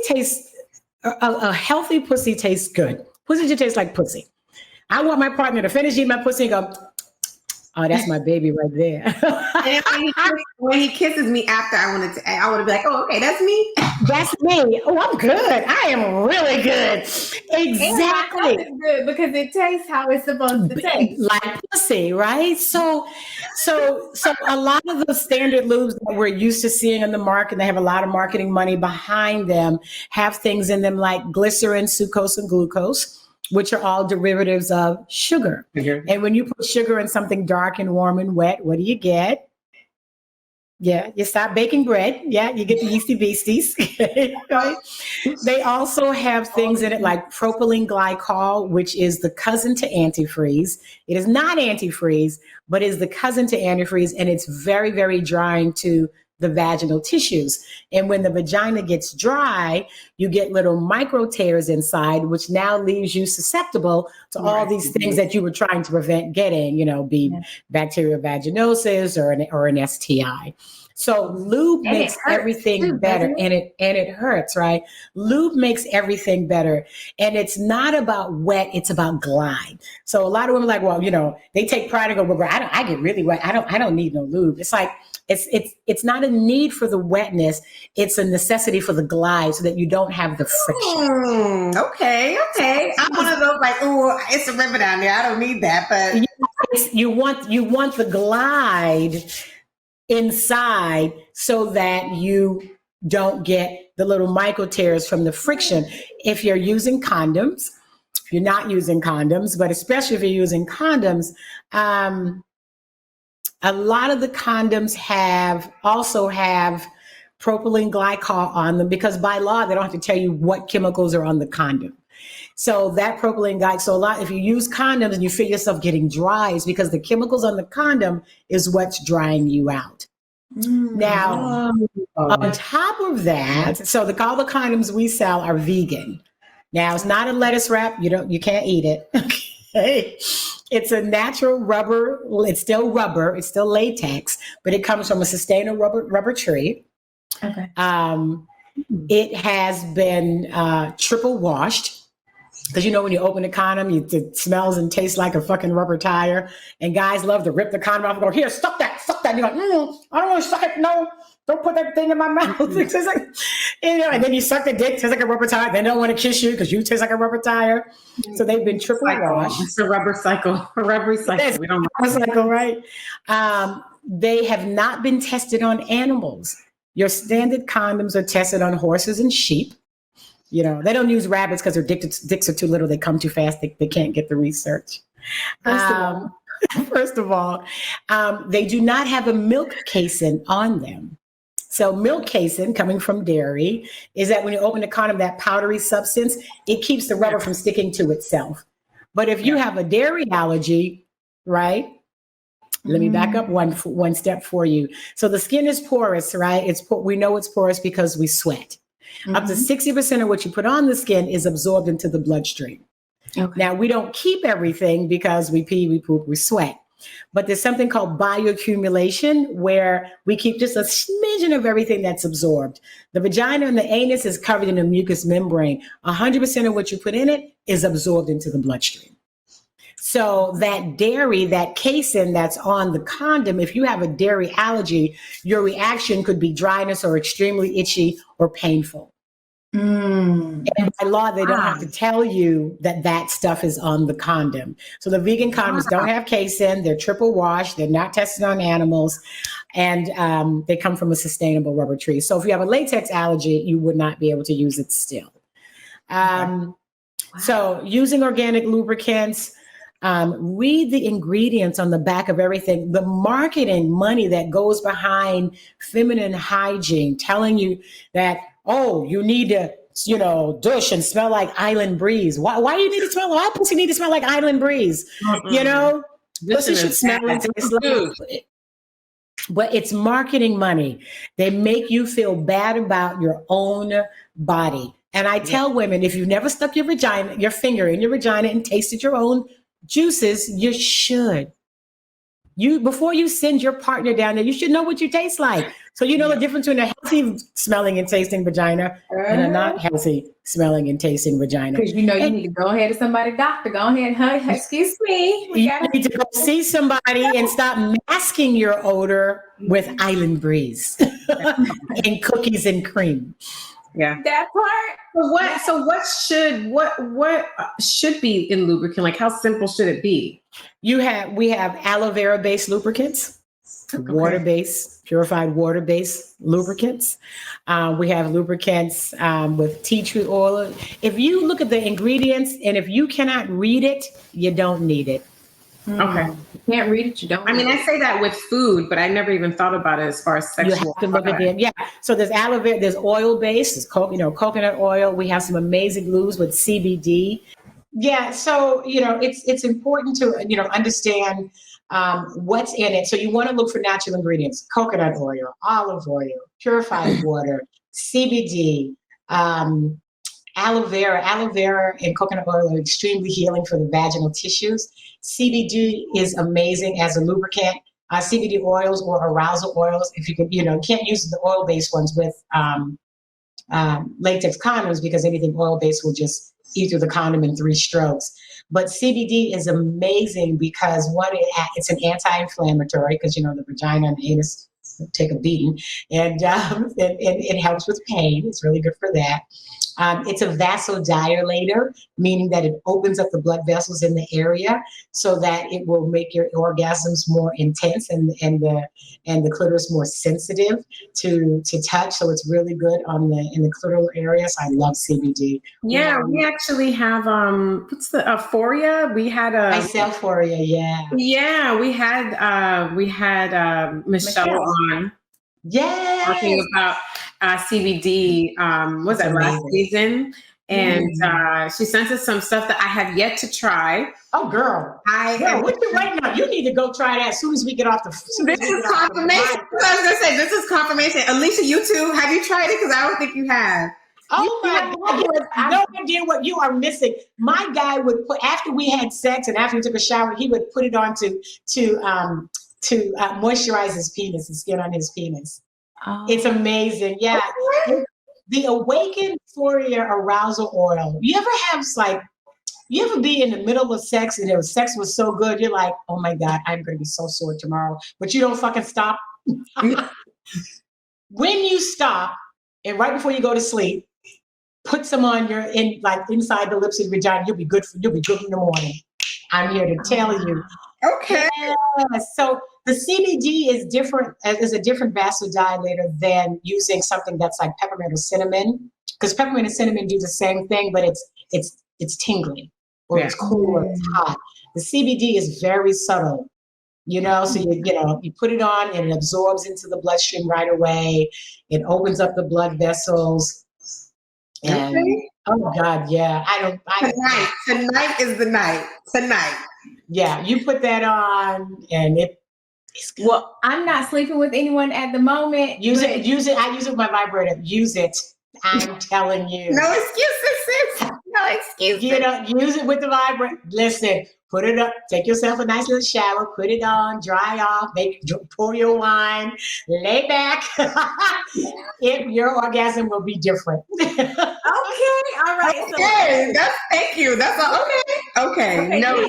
tastes, a healthy pussy tastes good. Pussy should taste like pussy. I want my partner to finish eating my pussy and go, oh, that's my baby right there. And when he kisses me after, I want to be like, oh, okay, that's me. That's me. Oh, I'm good. I am really good. Exactly. It's good because it tastes how it's supposed to taste. Like pussy, right? So a lot of the standard lubes that we're used to seeing in the market, they have a lot of marketing money behind them, have things in them like glycerin, sucrose, and glucose, which are all derivatives of sugar. And when you put sugar in something dark and warm and wet, what do you get? Yeah, you stop baking bread. Yeah, you get the yeasty beasties. Right? They also have things in it like propylene glycol, which is the cousin to antifreeze. It is not antifreeze, but is the cousin to antifreeze, and it's very, very drying to the vaginal tissues. And when the vagina gets dry, you get little micro tears inside, which now leaves you susceptible to all these things that you were trying to prevent getting, bacterial vaginosis or an STI. So lube makes everything better, and it hurts, right? Lube makes everything better, and it's not about wet; it's about glide. So a lot of women are like, well, they take pride and go, well, I get really wet. I don't need no lube. It's like it's not a need for the wetness; it's a necessity for the glide, so that you don't have the friction. Okay. I'm one of those like, oh, it's a river down there. I don't need that, but you want the glide inside so that you don't get the little micro tears from the friction. If you're using condoms, if you're not using condoms, but especially if you're using condoms, a lot of the condoms also have propylene glycol on them, because by law, they don't have to tell you what chemicals are on the condom. So that propylene glycol, if you use condoms and you feel yourself getting dry, it's because the chemicals on the condom is what's drying you out. Now, on top of that, so all the condoms we sell are vegan. Now, it's not a lettuce wrap. You can't eat it. Okay. It's a natural rubber. It's still rubber. It's still latex, but it comes from a sustainable rubber tree. Okay. It has been triple washed. Because when you open a condom, it smells and tastes like a fucking rubber tire. And guys love to rip the condom off and go, here, suck that. And you're like, I don't want to suck it. No, don't put that thing in my mouth. It tastes like, and then you suck the dick, tastes like a rubber tire. They don't want to kiss you because you taste like a rubber tire. So they've been triple washed. It's a rubber cycle. A rubber cycle. We don't rubber cycle, right? They have not been tested on animals. Your standard condoms are tested on horses and sheep. They don't use rabbits because their dicks are too little. They come too fast. They can't get the research. First of all, they do not have a milk casein on them. So milk casein, coming from dairy, is that when you open the condom, that powdery substance, it keeps the rubber from sticking to itself. But if you have a dairy allergy, right? Let me back up one step for you. So the skin is porous, right? We know it's porous because we sweat. Up to 60% of what you put on the skin is absorbed into the bloodstream. Okay. Now, we don't keep everything because we pee, we poop, we sweat. But there's something called bioaccumulation where we keep just a smidgen of everything that's absorbed. The vagina and the anus is covered in a mucous membrane. 100% of what you put in it is absorbed into the bloodstream. So that dairy, that casein that's on the condom, if you have a dairy allergy, your reaction could be dryness or extremely itchy or painful. And by law, they don't have to tell you that stuff is on the condom. So the vegan condoms don't have casein. They're triple washed. They're not tested on animals. And they come from a sustainable rubber tree. So if you have a latex allergy, you would not be able to use it still. So using organic lubricants, read the ingredients on the back of everything. The marketing money that goes behind feminine hygiene, telling you that, you need to, douche and smell like island breeze. Why you need to smell? Why pussy need to smell like island breeze? Pussy should smell and taste like. But it's marketing money. They make you feel bad about your own body. And I tell women, if you've never stuck your finger in your vagina and tasted your own juices, you should. Before you send your partner down there, you should know what you taste like. So you know the difference between a healthy smelling and tasting vagina and a not healthy smelling and tasting vagina. Because you need to go ahead to somebody, doctor. Go ahead, excuse me. You need to go see somebody and stop masking your odor with island breeze and cookies and cream. Yeah, that part. So what should be in lubricant? Like, how simple should it be? We have aloe vera based lubricants, water-based, purified water-based lubricants. We have lubricants with tea tree oil. If you look at the ingredients and if you cannot read it, you don't need it. Okay. You can't read it, you don't. I say that with food, but I never even thought about it as far as sexual. You have to look at them. Yeah. So there's aloe vera, there's oil based, there's coconut oil. We have some amazing glues with CBD. Yeah. So, it's important to, understand what's in it. So you want to look for natural ingredients: coconut oil, olive oil, purified water, CBD, aloe vera and coconut oil are extremely healing for the vaginal tissues. CBD is amazing as a lubricant. CBD oils or arousal oils, if you could, can't use the oil-based ones with latex condoms because anything oil-based will just eat through the condom in 3 strokes. But CBD is amazing because it's an anti-inflammatory because, the vagina and the anus take a beating, and it helps with pain. It's really good for that. It's a vasodilator, meaning that it opens up the blood vessels in the area so that it will make your orgasms more intense and the clitoris more sensitive to touch. So it's really good in the clitoral area. So I love CBD. Yeah, we actually have what's the Euphoria? We had Euphoria, yeah. Yeah, we had Michelle on. Yeah, talking about CBD. Was that last season? And she sent us some stuff that I have yet to try. Oh, girl! What you right now? You need to go try that as soon as we get off the. This is confirmation. I was gonna say this is confirmation. Alicia, you too. Have you tried it? Because I don't think you have. Oh my God! I have no idea what you are missing. My guy would put after we had sex and after we took a shower, he would put it on to moisturize his penis, the skin on his penis. It's amazing. Yeah. The awakened Fourier arousal oil. You ever have you ever be in the middle of sex and the sex was so good, you're like, oh my God, I'm going to be so sore tomorrow. But you don't fucking stop. When you stop and right before you go to sleep, put some on inside the lips and vagina, you'll be good in the morning. I'm here to tell you. Okay. Yeah. So the CBD is different, is a different vasodilator than using something that's like peppermint or cinnamon. Because peppermint and cinnamon do the same thing, but it's tingling or it's cool or it's hot. The CBD is very subtle, so you put it on and it absorbs into the bloodstream right away. It opens up the blood vessels. And oh God, yeah. Tonight is the night. Tonight. Yeah, you put that on and it's good. Well, I'm not sleeping with anyone at the moment. Use it. I use it with my vibrator. Use it. I'm telling you. No excuses, sis. No excuses. Use it with the vibrator. Listen, put it up. Take yourself a nice little shower. Put it on. Dry off. Pour your wine. Lay back. Your orgasm will be different. Okay. All right. Okay. Thank you. That's all. Okay. No.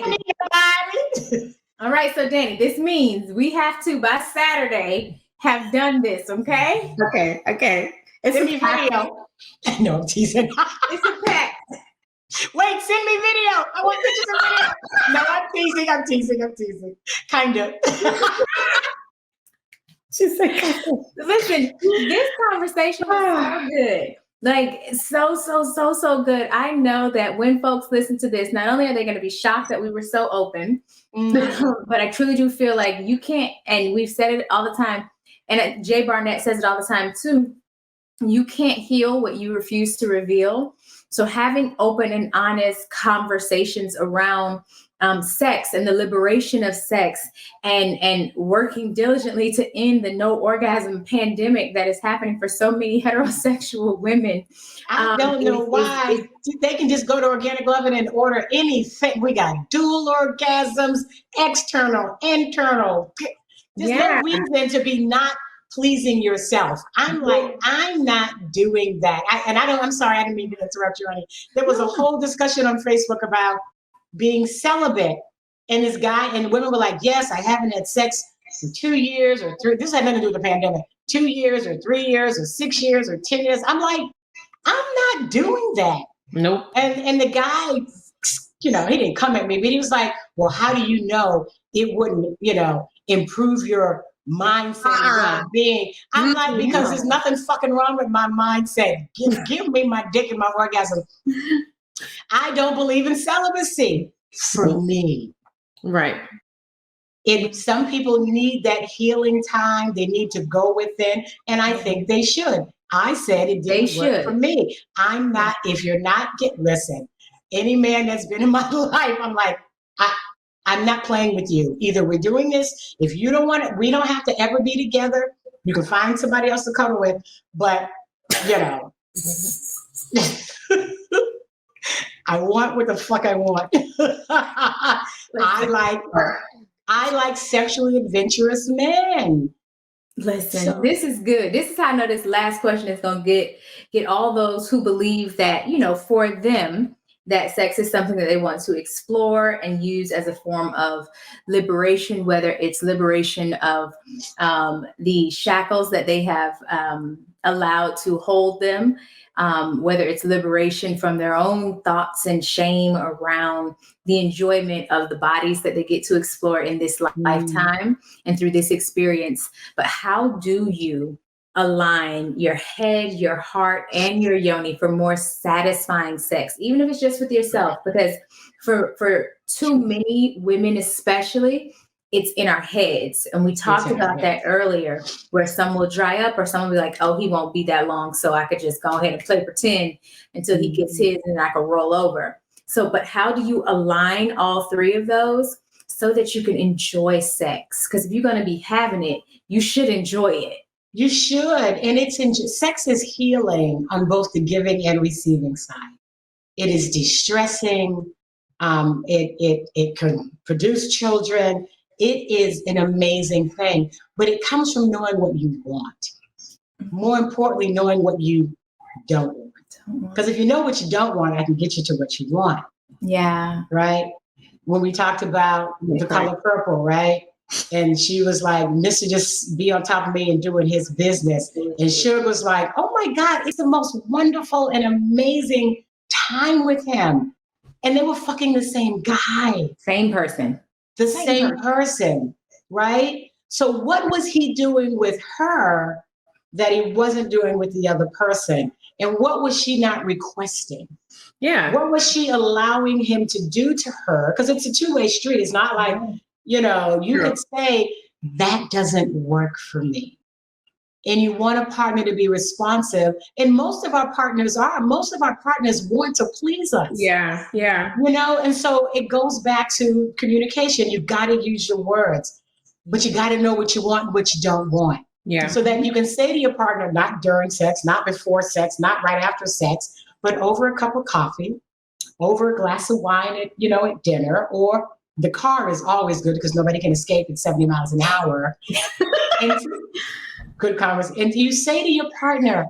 All right. So, Danny, this means we have to, by Saturday, have done this. Okay. Okay. It's a video. No, I'm teasing. It's a pact. Wait, send me video. I want pictures of video. No, I'm teasing. Kind of. She's like, listen, this conversation was so good. Like, so good. I know that when folks listen to this, not only are they going to be shocked that we were so open, but I truly do feel like you can't, and we've said it all the time, and Jay Barnett says it all the time too, you can't heal what you refuse to reveal. So having open and honest conversations around sex and the liberation of sex and working diligently to end the no orgasm pandemic that is happening for so many heterosexual women. I don't know why. They can just go to Organic Loven and order anything. We got dual orgasms, external, internal. There's no reason to be not pleasing yourself. I'm not doing that. I'm sorry, I didn't mean to interrupt you, honey. There was a whole discussion on Facebook about being celibate. And this guy and women were like, yes, I haven't had sex for 2 years or 3. This had nothing to do with the pandemic. 2 years or 3 years or 6 years or 10 years. I'm like, I'm not doing that. Nope. And the guy, he didn't come at me, but he was like, well, how do you know it wouldn't, improve your mindset and well-being? I'm like, because there's nothing fucking wrong with my mindset. Give me my dick and my orgasm. I don't believe in celibacy for me. Right. Some people need that healing time. They need to go within, and I think they should. I said it didn't work for me. I'm not, if you're not listen, any man that's been in my life, I'm like, I'm not playing with you. Either we're doing this. If you don't want it, we don't have to ever be together. You can find somebody else to cuddle with, but I want what the fuck I want. I like sexually adventurous men. Listen, this is good. This is how I know this last question is going to get all those who believe that, for them, that sex is something that they want to explore and use as a form of liberation, whether it's liberation of the shackles that they have allowed to hold them, whether it's liberation from their own thoughts and shame around the enjoyment of the bodies that they get to explore in this lifetime and through this experience. But how do you align your head, your heart, and your yoni for more satisfying sex, even if it's just with yourself? Because for too many women especially, it's in our heads. And we talked about that earlier, where some will dry up or some will be like, oh, he won't be that long, so I could just go ahead and play pretend until he gets his and I can roll over. So, but how do you align all three of those so that you can enjoy sex? Because if you're going to be having it, you should enjoy it. You should. And sex is healing on both the giving and receiving side. It is distressing. It can produce children. It is an amazing thing, but it comes from knowing what you want. More importantly, knowing what you don't want. Because if you know what you don't want, I can get you to what you want. Yeah. Right? When we talked about the color purple, right? And she was like, Mr. just be on top of me and doing his business. And Suge was like, oh my God, it's the most wonderful and amazing time with him. And they were fucking the same guy. Same person. The same person, right? So what was he doing with her that he wasn't doing with the other person? And what was she not requesting? Yeah. What was she allowing him to do to her? Because it's a two-way street. It's not like, you know, you could say, that doesn't work for me. And you want a partner to be responsive. And most of our partners want to please us. Yeah. Yeah. You know, and so it goes back to communication. You've got to use your words, but you got to know what you want and what you don't want. Yeah. So that you can say to your partner, not during sex, not before sex, not right after sex, but over a cup of coffee, over a glass of wine at, you know, at dinner, or the car is always good because nobody can escape at 70 miles an hour. And good conversation. And you say to your partner,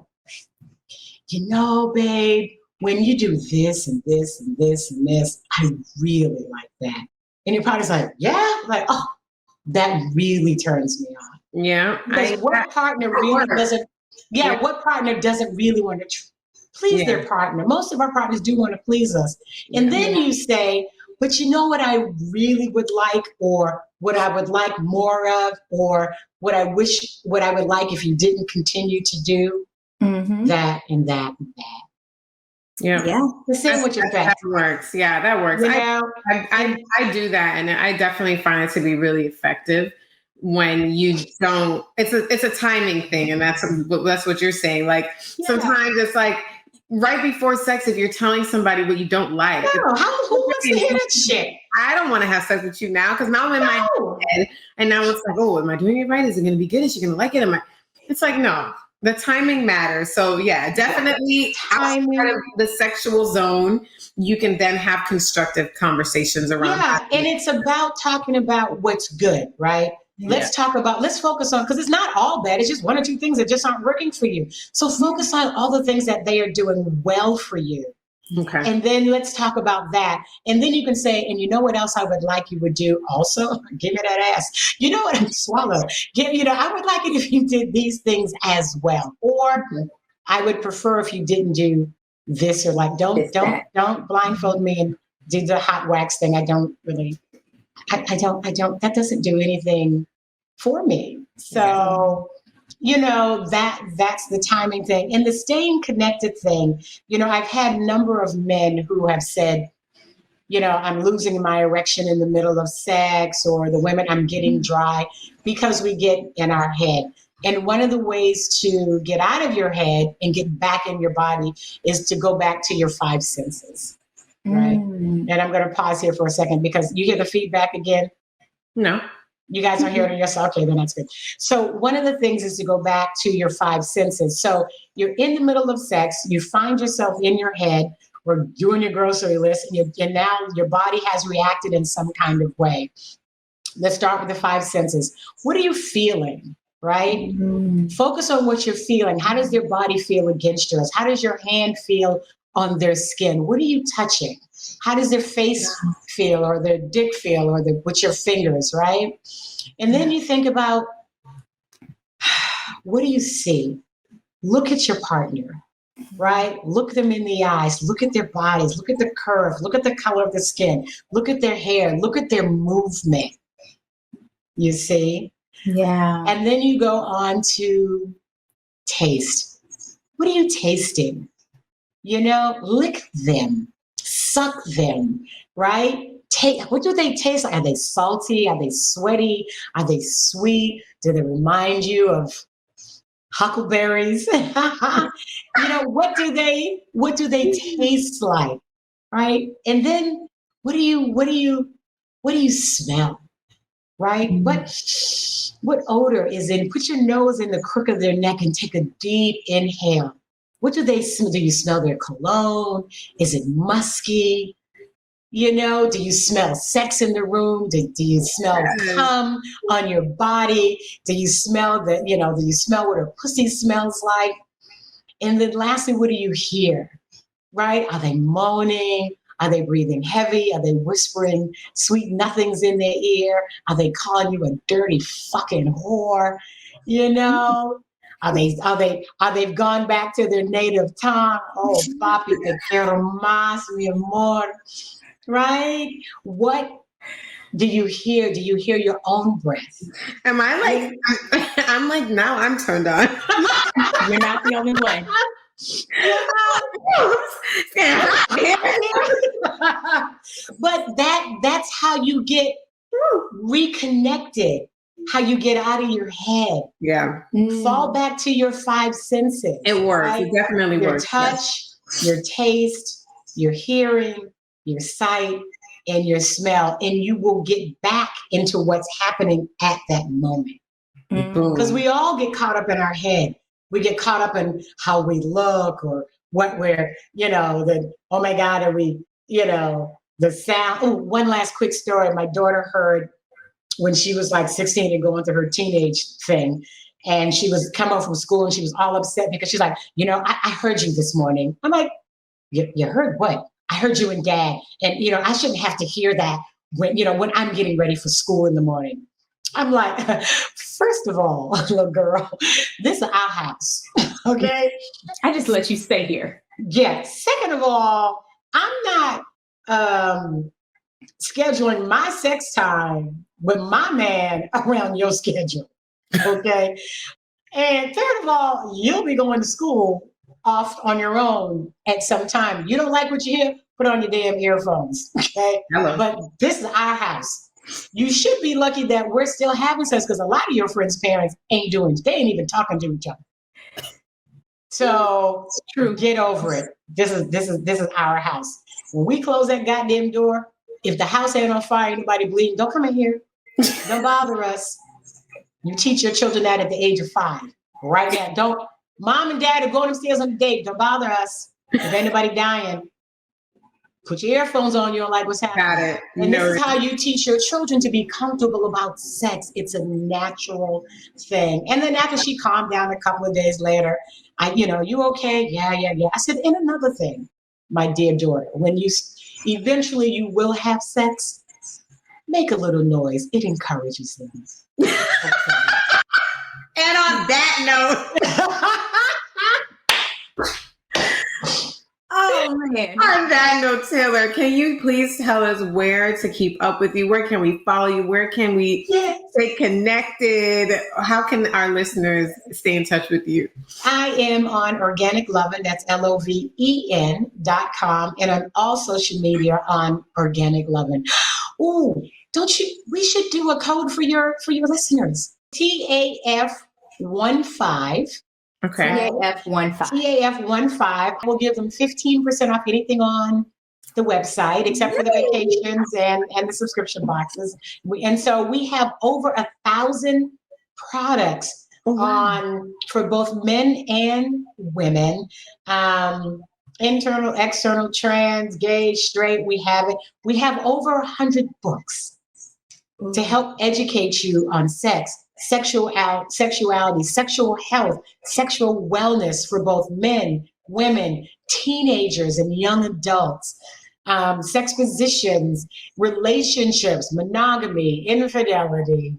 you know, babe, when you do this and this and this and this, I really like that. And your partner's like, yeah, like, oh, that really turns me on. Yeah. Because what partner really doesn't really want to please their partner? Most of our partners do want to please us. And then you say, but you know what I really would like, or what I would like more of, or what I would like if you didn't continue to do that and that and that. Yeah. Yeah. The same with your that works. Yeah, that works. You know? I do that, and I definitely find it to be really effective when you don't. It's a timing thing, and that's what you're saying. Like sometimes it's like right before sex, if you're telling somebody what you don't like. No, who wants to hear that shit? I don't want to have sex with you now because now I'm in my head, and now it's like, oh, am I doing it right? Is it going to be good? Is she going to like it? It's like, no. The timing matters. So yeah, definitely outside of the sexual zone, you can then have constructive conversations around that. And it's about talking about what's good, right? Let's focus on, because it's not all bad. It's just one or two things that just aren't working for you. So focus on all the things that they are doing well for you. Okay. And then let's talk about that. And then you can say, and you know what else I would like you would do also? Give me that ass. You know what? I swallow. I would like it if you did these things as well. Or I would prefer if you didn't do this, or like, don't blindfold me and do the hot wax thing. I don't, that doesn't do anything for me. So, that's the timing thing. And the staying connected thing, I've had a number of men who have said, I'm losing my erection in the middle of sex, or the women, I'm getting dry, because we get in our head. And one of the ways to get out of your head and get back in your body is to go back to your five senses. Right. And I'm going to pause here for a second, because you hear the feedback again. No. You guys are hearing yourself. Okay, then that's good. So one of the things is to go back to your five senses. So you're in the middle of sex, you find yourself in your head, or doing your grocery list, and now your body has reacted in some kind of way. Let's start with the five senses. What are you feeling, right? Focus on what you're feeling. How does your body feel against yours? How does your hand feel on their skin? What are you touching? How does their face feel, or their dick feel, or with your fingers, right? And then you think about, what do you see? Look at your partner, right? Look them in the eyes. Look at their bodies. Look at the curve. Look at the color of the skin. Look at their hair. Look at their movement. You see? Yeah. And then you go on to taste. What are you tasting? Lick them, suck them, right? What do they taste like? Are they salty? Are they sweaty? Are they sweet? Do they remind you of huckleberries? What do they taste like? Right? And then what do you smell? Right? What odor is in? Put your nose in the crook of their neck and take a deep inhale. What do they smell? Do you smell their cologne? Is it musky? Do you smell sex in the room? Do you smell cum on your body? Do you smell do you smell what a pussy smells like? And then lastly, what do you hear? Right? Are they moaning? Are they breathing heavy? Are they whispering sweet nothings in their ear? Are they calling you a dirty fucking whore? They've gone back to their native tongue? Oh, papi, te quiero más, mi amor. Right? What do you hear? Do you hear your own breath? Am I like, I'm like, now I'm turned on. You're not the only one. But that's how you get reconnected, how you get out of your head. Yeah. Fall back to your five senses. It works. Right? It definitely your works. Your touch, your taste, your hearing, your sight, and your smell. And you will get back into what's happening at that moment. Because we all get caught up in our head. We get caught up in how we look or what we're, oh my God, are we, the sound. Oh, one last quick story. My daughter heard when she was like 16 and going through her teenage thing. And she was come home from school and she was all upset because she's like, I heard you this morning. I'm like, you heard what? I heard you and Dad. And, I shouldn't have to hear that when I'm getting ready for school in the morning. I'm like, first of all, little girl, this is our house, okay? I just let you stay here. Yeah. Second of all, I'm not scheduling my sex time with my man around your schedule, okay? And third of all, you'll be going to school off on your own at some time. You don't like what you hear? Put on your damn earphones, okay? Hello. But this is our house. You should be lucky that we're still having sex because a lot of your friends' parents they ain't even talking to each other. So true. Get over it. This is our house. When we close that goddamn door, if the house ain't on fire, anybody bleeding, don't come in here. Don't bother us. You teach your children that at the age of 5. Right now. Don't mom and dad are going upstairs on a date. Don't bother us. If anybody dying. Put your earphones on, you don't like what's happening. Got it. And this is how you teach your children to be comfortable about sex. It's a natural thing. And then after she calmed down a couple of days later, you okay? Yeah. I said, and another thing, my dear daughter, when you eventually you will have sex, make a little noise. It encourages them. Okay. And on that note, oh man. On that note, Taylor, can you please tell us where to keep up with you? Where can we follow you? Where can we stay connected? How can our listeners stay in touch with you? I am on Organic Loven, that's LOVEN.com, and on all social media on Organic Loven. Ooh, we should do a code for your listeners. TAF15. Okay. TAF15. I will give them 15% off anything on the website, except for the vacations and the subscription boxes. So we have over 1,000 products for both men and women. Internal, external, trans, gay, straight, we have it. We have over 100 books to help educate you on sex, sexuality, sexual health, sexual wellness for both men, women, teenagers, and young adults, sex positions, relationships, monogamy, infidelity,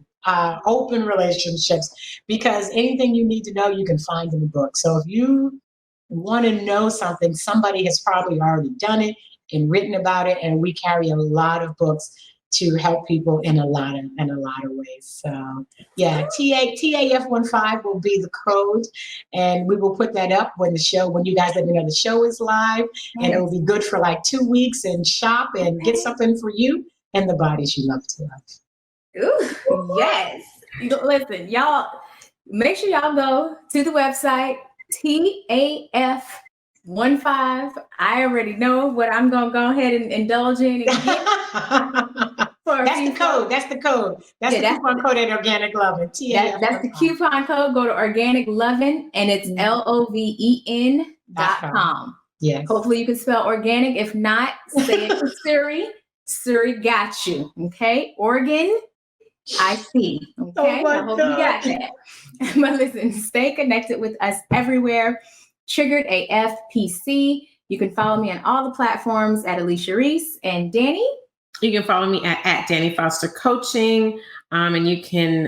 open relationships, because anything you need to know, you can find in the book. So if you want to know something, somebody has probably already done it and written about it, and we carry a lot of books to help people in a lot of ways. So yeah, TAF15 will be the code, and we will put that up when you guys let me know the show is live, and it will be good for like 2 weeks, and shop and get something for you and the bodies you love to love. Ooh, yes. Listen, y'all, make sure y'all go to the website, TAF15. I already know what I'm going to go ahead and indulge in and get. That's the code. That's the coupon code at Organic Loven. That's the coupon code. Go to Organic Loven, and it's LOVEN.com. Yes. Hopefully you can spell organic. If not, say it to Siri. Suri got you. Okay. Organ, I see. Okay. my I hope you got that. But listen, stay connected with us everywhere. Triggered AF PC. You can follow me on all the platforms at Alicia Reese and Danny. You can follow me at Danny Foster Coaching. And you can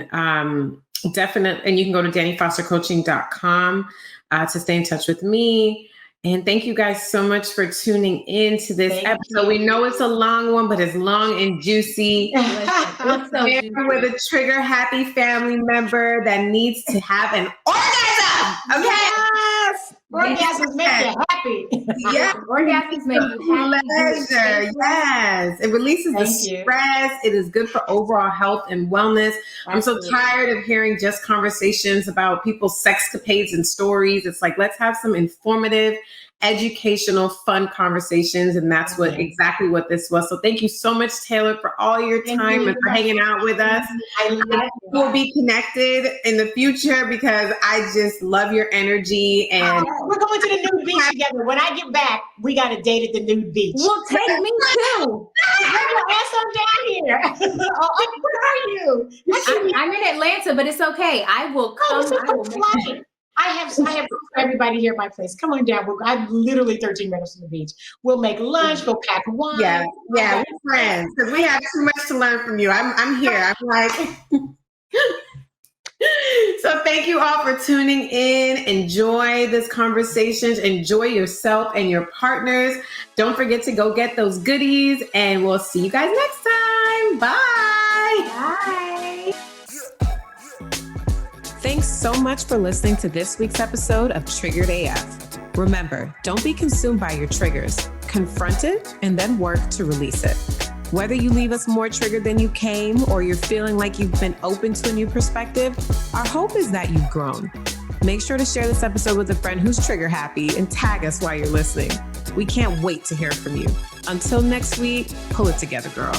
you can go to DannyFosterCoaching.com to stay in touch with me. And thank you guys so much for tuning in to this episode. We know it's a long one, but it's long and juicy. It's so juicy. With a trigger happy family member that needs to have an orgasm. Okay. Yes. Orgasms make you happy. Yeah. Orgasms make you happy. Pleasure. Yes. It releases the stress. It is good for overall health and wellness. I'm so tired of hearing just conversations about people's sexcapades and stories. It's like, let's have some informative, educational, fun conversations. And that's exactly what this was. So thank you so much, Taylor, for all your time and for hanging out with us. We'll be connected in the future because I just love your energy. And we're going to the nude beach together. When I get back, we got a date at the nude beach. Well, take me too. Bring your ass on down here. Where are you? I'm in Atlanta, but it's okay. I will come. I have for everybody here at my place. Come on down. I'm literally 13 minutes from the beach. We'll make lunch. We'll pack wine. Yeah, we're friends because we have too much to learn from you. I'm here. I'm like. So thank you all for tuning in. Enjoy this conversation. Enjoy yourself and your partners. Don't forget to go get those goodies, and we'll see you guys next time. Bye. Bye. Thanks so much for listening to this week's episode of Triggered AF. Remember, don't be consumed by your triggers. Confront it and then work to release it. Whether you leave us more triggered than you came or you're feeling like you've been open to a new perspective, our hope is that you've grown. Make sure to share this episode with a friend who's trigger happy and tag us while you're listening. We can't wait to hear from you. Until next week, pull it together, girl.